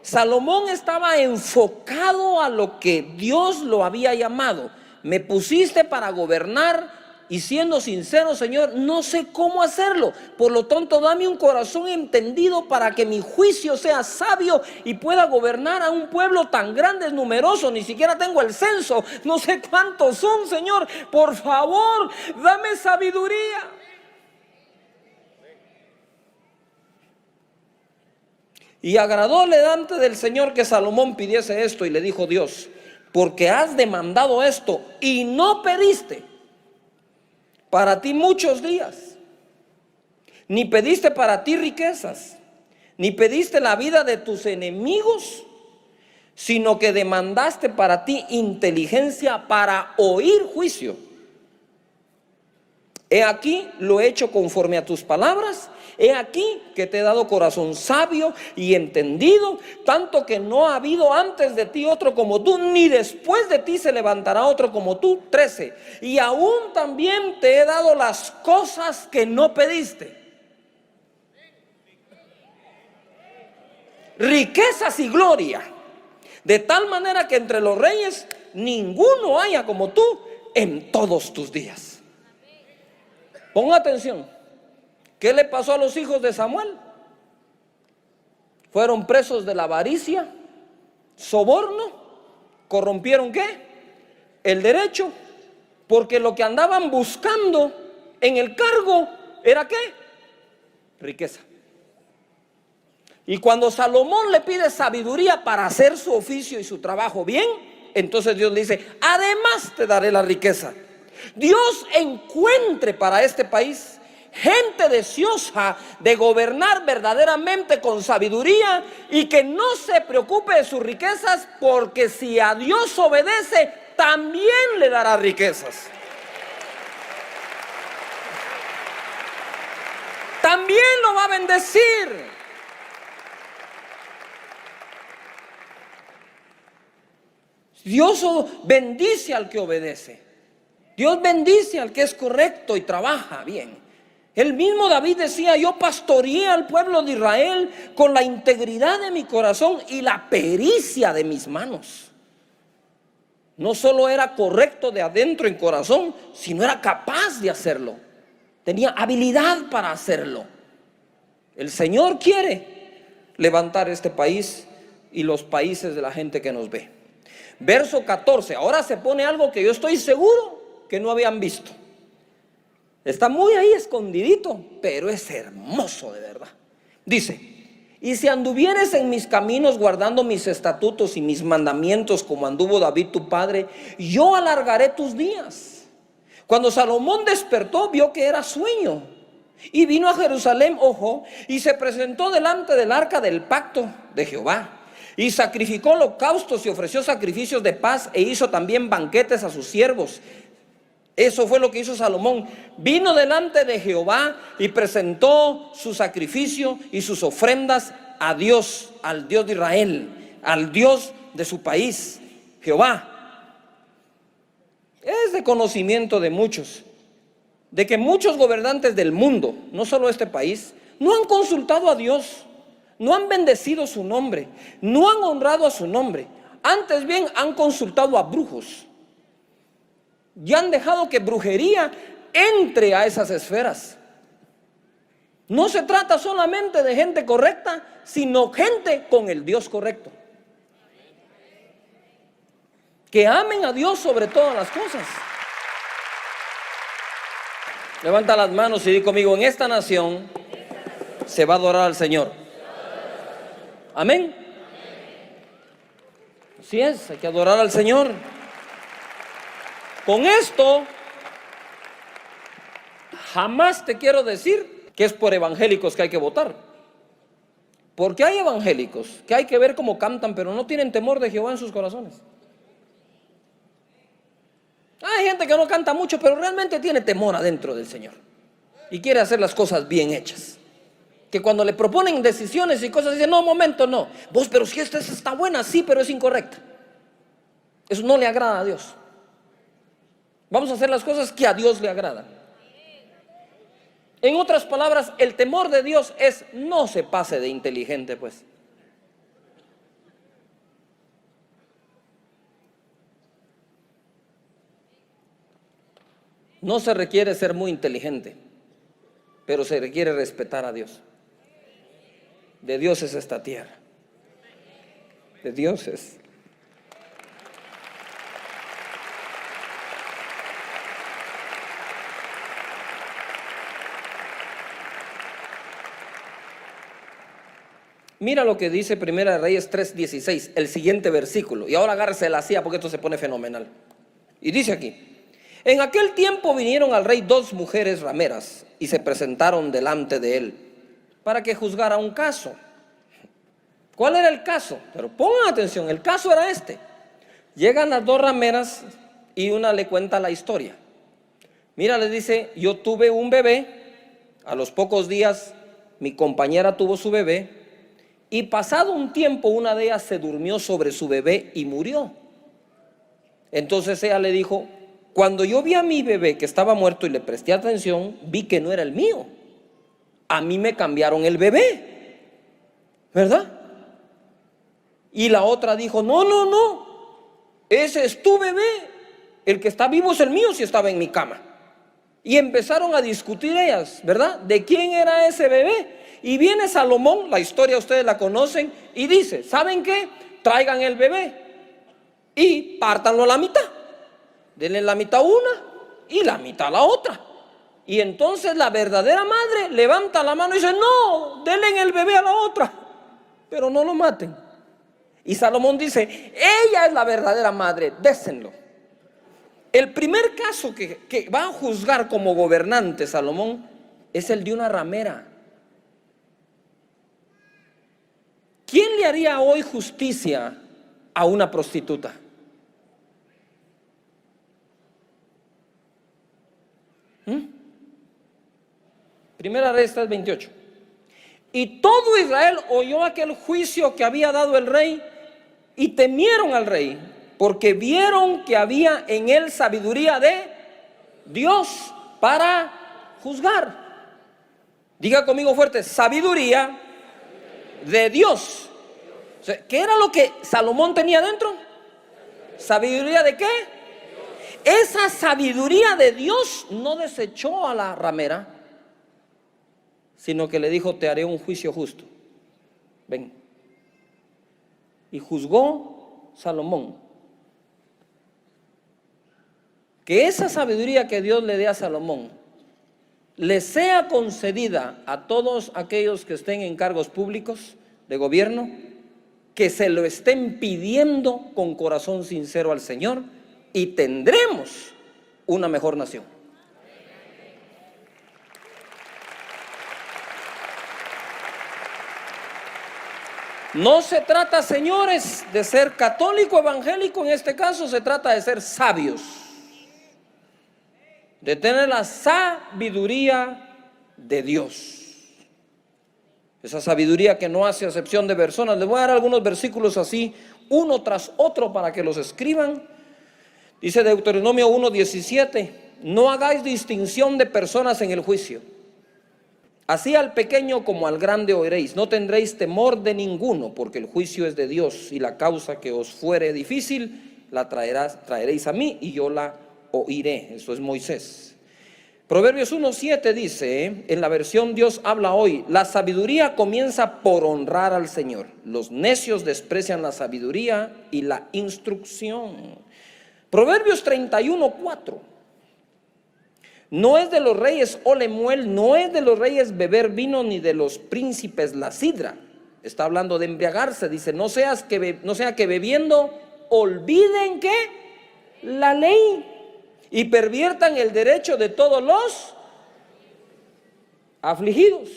Salomón estaba enfocado a lo que Dios lo había llamado. Me pusiste para gobernar y siendo sincero, Señor, no sé cómo hacerlo. Por lo tanto, dame un corazón entendido para que mi juicio sea sabio y pueda gobernar a un pueblo tan grande, numeroso. Ni siquiera tengo el censo, no sé cuántos son, Señor. Por favor, dame sabiduría. Y agradóle delante del Señor que Salomón pidiese esto, y le dijo Dios, porque has demandado esto y no pediste para ti muchos días, ni pediste para ti riquezas, ni pediste la vida de tus enemigos, sino que demandaste para ti inteligencia para oír juicio. He aquí lo he hecho conforme a tus palabras. He aquí que te he dado corazón sabio y entendido, tanto que no ha habido antes de ti otro como tú, ni después de ti se levantará otro como tú. 13. Y aún también te he dado las cosas que no pediste, riquezas y gloria, de tal manera que entre los reyes ninguno haya como tú en todos tus días. Ponga atención. ¿Qué le pasó a los hijos de Samuel? Fueron presos de la avaricia, soborno, corrompieron ¿qué? El derecho, porque lo que andaban buscando en el cargo era ¿qué? Riqueza. Y cuando Salomón le pide sabiduría para hacer su oficio y su trabajo bien, entonces Dios le dice, además te daré la riqueza. Dios encuentre para este país gente deseosa de gobernar verdaderamente con sabiduría y que no se preocupe de sus riquezas, porque si a Dios obedece, también le dará riquezas. También lo va a bendecir. Dios bendice al que obedece. Dios bendice al que es correcto y trabaja bien. El mismo David decía: yo pastoreé al pueblo de Israel con la integridad de mi corazón y la pericia de mis manos. No solo era correcto de adentro en corazón, sino era capaz de hacerlo. Tenía habilidad para hacerlo. El Señor quiere levantar este país y los países de la gente que nos ve. Verso 14, ahora se pone algo que yo estoy seguro que no habían visto. Está muy ahí escondidito, pero es hermoso de verdad. Dice: y si anduvieres en mis caminos guardando mis estatutos y mis mandamientos como anduvo David tu padre, yo alargaré tus días. Cuando Salomón despertó, vio que era sueño, y vino a Jerusalén, y se presentó delante del arca del pacto de Jehová, y sacrificó holocaustos y ofreció sacrificios de paz, e hizo también banquetes a sus siervos. Eso fue lo que hizo Salomón. Vino delante de Jehová y presentó su sacrificio y sus ofrendas a Dios, al Dios de Israel, al Dios de su país, Jehová. Es de conocimiento de muchos, de que muchos gobernantes del mundo, no solo este país, no han consultado a Dios, no han bendecido su nombre, no han honrado a su nombre. Antes bien han consultado a brujos y han dejado que brujería entre a esas esferas. No se trata solamente de gente correcta, sino gente con el Dios correcto, que amen a Dios sobre todas las cosas. Levanta las manos y di conmigo: en esta nación se va a adorar al Señor. Amén. Así es, hay que adorar al Señor. Con esto, jamás te quiero decir que es por evangélicos que hay que votar. Porque hay evangélicos que hay que ver cómo cantan, pero no tienen temor de Jehová en sus corazones. Hay gente que no canta mucho, pero realmente tiene temor adentro del Señor y quiere hacer las cosas bien hechas. Que cuando le proponen decisiones y cosas, dicen: no, momento, no. Vos, pero si esta está buena, sí, pero es incorrecta. Eso no le agrada a Dios. Vamos a hacer las cosas que a Dios le agradan. En otras palabras, el temor de Dios es: no se pase de inteligente, pues. No se requiere ser muy inteligente, pero se requiere respetar a Dios. De Dios es esta tierra. De Dios es. Mira lo que dice Primera de Reyes 3:16, el siguiente versículo. Y ahora agárrese la silla porque esto se pone fenomenal. Y dice aquí: en aquel tiempo vinieron al rey 2 mujeres rameras y se presentaron delante de él para que juzgara un caso. ¿Cuál era el caso? Pero pongan atención, el caso era este. Llegan las 2 rameras y una le cuenta la historia. Mira, le dice: yo tuve un bebé, a los pocos días mi compañera tuvo su bebé, y pasado un tiempo una de ellas se durmió sobre su bebé y murió. Entonces ella le dijo: cuando yo vi a mi bebé que estaba muerto y le presté atención, vi que no era el mío. A mí me cambiaron el bebé, ¿verdad? Y la otra dijo: no, ese es tu bebé, el que está vivo es el mío si estaba en mi cama. Y empezaron a discutir ellas, ¿verdad? ¿De quién era ese bebé? Y viene Salomón, la historia ustedes la conocen, y dice: ¿saben qué? Traigan el bebé y pártanlo a la mitad. Denle la mitad a una y la mitad a la otra. Y entonces la verdadera madre levanta la mano y dice: no, denle el bebé a la otra, pero no lo maten. Y Salomón dice: ella es la verdadera madre, désenlo. El primer caso que va a juzgar como gobernante Salomón es el de una ramera. ¿Quién le haría hoy justicia a una prostituta? Primera Reyes 3:28. Y todo Israel oyó aquel juicio que había dado el rey y temieron al rey, porque vieron que había en él sabiduría de Dios para juzgar. Diga conmigo fuerte: sabiduría de Dios. O sea, ¿qué era lo que Salomón tenía dentro? ¿Sabiduría de qué? Esa sabiduría de Dios no desechó a la ramera, sino que le dijo: te haré un juicio justo. Ven. Y juzgó Salomón. Que esa sabiduría que Dios le dé a Salomón le sea concedida a todos aquellos que estén en cargos públicos de gobierno, que se lo estén pidiendo con corazón sincero al Señor, y tendremos una mejor nación. No se trata, señores, de ser católico evangélico. En este caso se trata de ser sabios, de tener la sabiduría de Dios. Esa sabiduría que no hace acepción de personas. Les voy a dar algunos versículos así, uno tras otro, para que los escriban. Dice Deuteronomio 1:17: no hagáis distinción de personas en el juicio. Así al pequeño como al grande oiréis. No tendréis temor de ninguno, porque el juicio es de Dios, y la causa que os fuere difícil la traeréis a mí, y yo la oiré. Eso es Moisés. Proverbios 1:7 dice, en la versión Dios habla hoy: la sabiduría comienza por honrar al Señor. Los necios desprecian la sabiduría y la instrucción. Proverbios 31:4: no es de los reyes Olemuel, no es de los reyes beber vino, ni de los príncipes la sidra. Está hablando de embriagarse. Dice: no sea que bebiendo olviden que la ley y perviertan el derecho de todos los afligidos.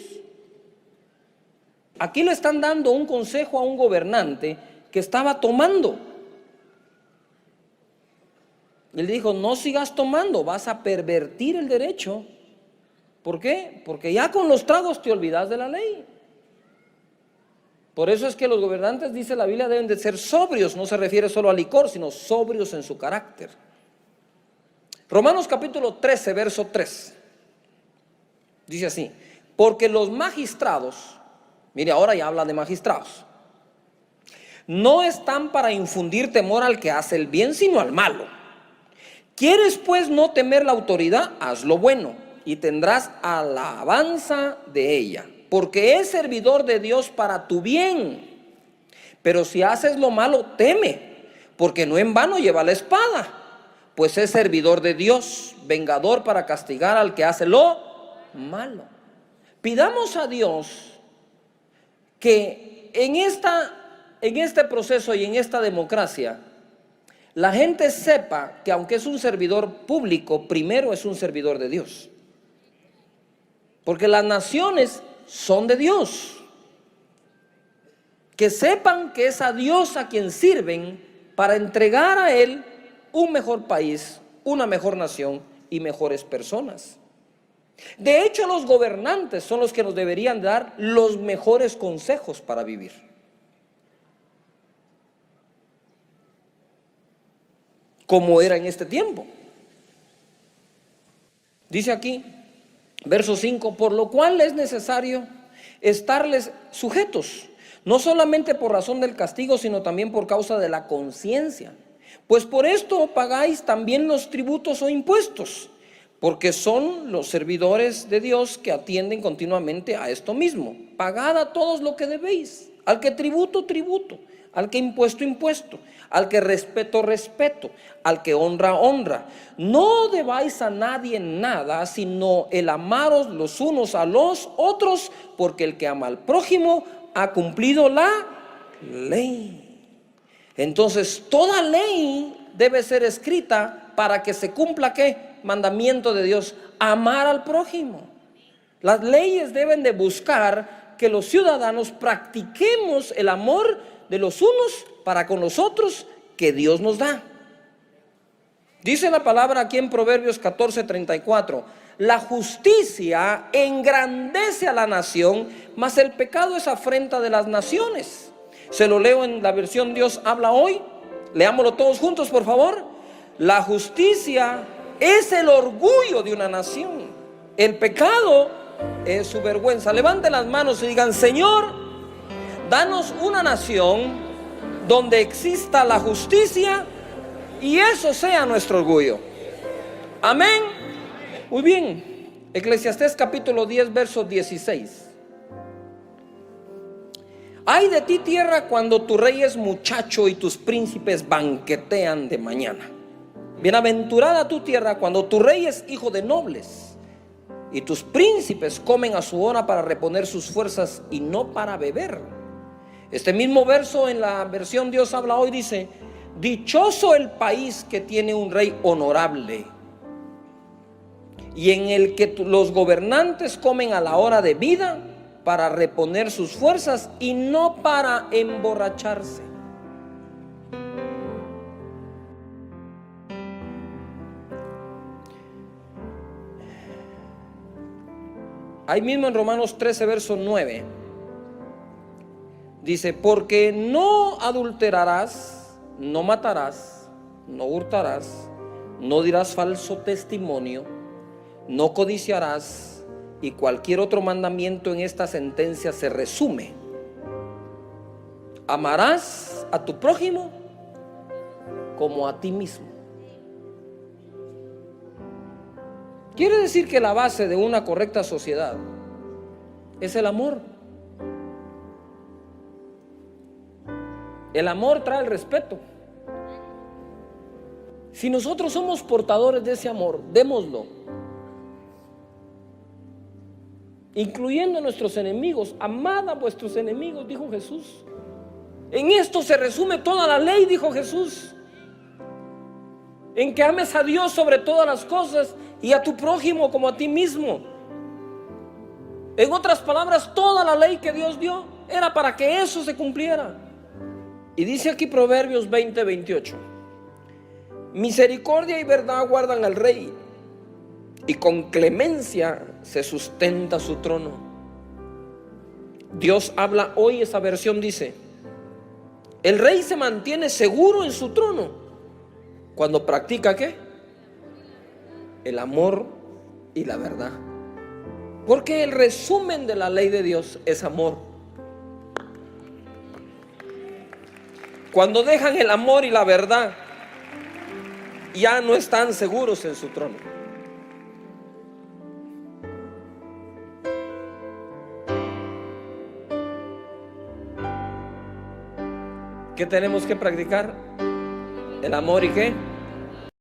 Aquí le están dando un consejo a un gobernante que estaba tomando. Él dijo: no sigas tomando, vas a pervertir el derecho. ¿Por qué? Porque ya con los tragos te olvidas de la ley. Por eso es que los gobernantes, dice la Biblia, deben de ser sobrios. No se refiere solo al licor, sino sobrios en su carácter. Romanos capítulo 13, verso 3. Dice así: porque los magistrados, mire, ahora ya habla de magistrados, no están para infundir temor al que hace el bien, sino al malo. ¿Quieres pues no temer la autoridad? Haz lo bueno y tendrás alabanza de ella, porque es servidor de Dios para tu bien. Pero si haces lo malo, teme, porque no en vano lleva la espada, pues es servidor de Dios, vengador para castigar al que hace lo malo. Pidamos a Dios que en este proceso y en esta democracia, la gente sepa que aunque es un servidor público, primero es un servidor de Dios. Porque las naciones son de Dios. Que sepan que es a Dios a quien sirven para entregar a Él un mejor país, una mejor nación y mejores personas. De hecho, los gobernantes son los que nos deberían dar los mejores consejos para vivir. Como era en este tiempo. Dice aquí, verso 5: por lo cual es necesario estarles sujetos, no solamente por razón del castigo, sino también por causa de la conciencia. Pues por esto pagáis también los tributos o impuestos, porque son los servidores de Dios que atienden continuamente a esto mismo. Pagad a todos lo que debéis, al que tributo, tributo, al que impuesto, impuesto, al que respeto, respeto, al que honra, honra. No debáis a nadie nada, sino el amaros los unos a los otros, porque el que ama al prójimo ha cumplido la ley. Entonces, toda ley debe ser escrita para que se cumpla, ¿qué? Mandamiento de Dios: amar al prójimo. Las leyes deben de buscar que los ciudadanos practiquemos el amor de los unos para con los otros que Dios nos da. Dice la palabra aquí en Proverbios 14:34: la justicia engrandece a la nación, mas el pecado es afrenta de las naciones. Se lo leo en la versión Dios habla hoy. Leámoslo todos juntos, por favor. La justicia es el orgullo de una nación, el pecado es su vergüenza. Levanten las manos y digan: Señor, danos una nación donde exista la justicia y eso sea nuestro orgullo. Amén. Muy bien. Eclesiastés capítulo 10 verso 16. Ay de ti, tierra, cuando tu rey es muchacho y tus príncipes banquetean de mañana. Bienaventurada tu tierra cuando tu rey es hijo de nobles y tus príncipes comen a su hora para reponer sus fuerzas y no para beber. Este mismo verso en la versión Dios habla hoy dice: dichoso el país que tiene un rey honorable y en el que los gobernantes comen a la hora de vida para reponer sus fuerzas y no para emborracharse. Ahí mismo en Romanos 13 verso 9 dice: porque no adulterarás, no matarás, no hurtarás, no dirás falso testimonio, no codiciarás, y cualquier otro mandamiento en esta sentencia se resume: amarás a tu prójimo como a ti mismo. Quiere decir que la base de una correcta sociedad es el amor. El amor trae el respeto. Si nosotros somos portadores de ese amor, démoslo, incluyendo a nuestros enemigos. Amad a vuestros enemigos, dijo Jesús. En esto se resume toda la ley, dijo Jesús. En que ames a Dios sobre todas las cosas y a tu prójimo como a ti mismo. En otras palabras, toda la ley que Dios dio era para que eso se cumpliera. Y dice aquí Proverbios 20:28: misericordia y verdad guardan al rey, y con clemencia se sustenta su trono. Dios habla hoy, esa versión dice: el rey se mantiene seguro en su trono cuando practica ¿qué? El amor y la verdad. Porque el resumen de la ley de Dios es amor. Cuando dejan el amor y la verdad, ya no están seguros en su trono. ¿Qué tenemos que practicar? El amor y ¿qué?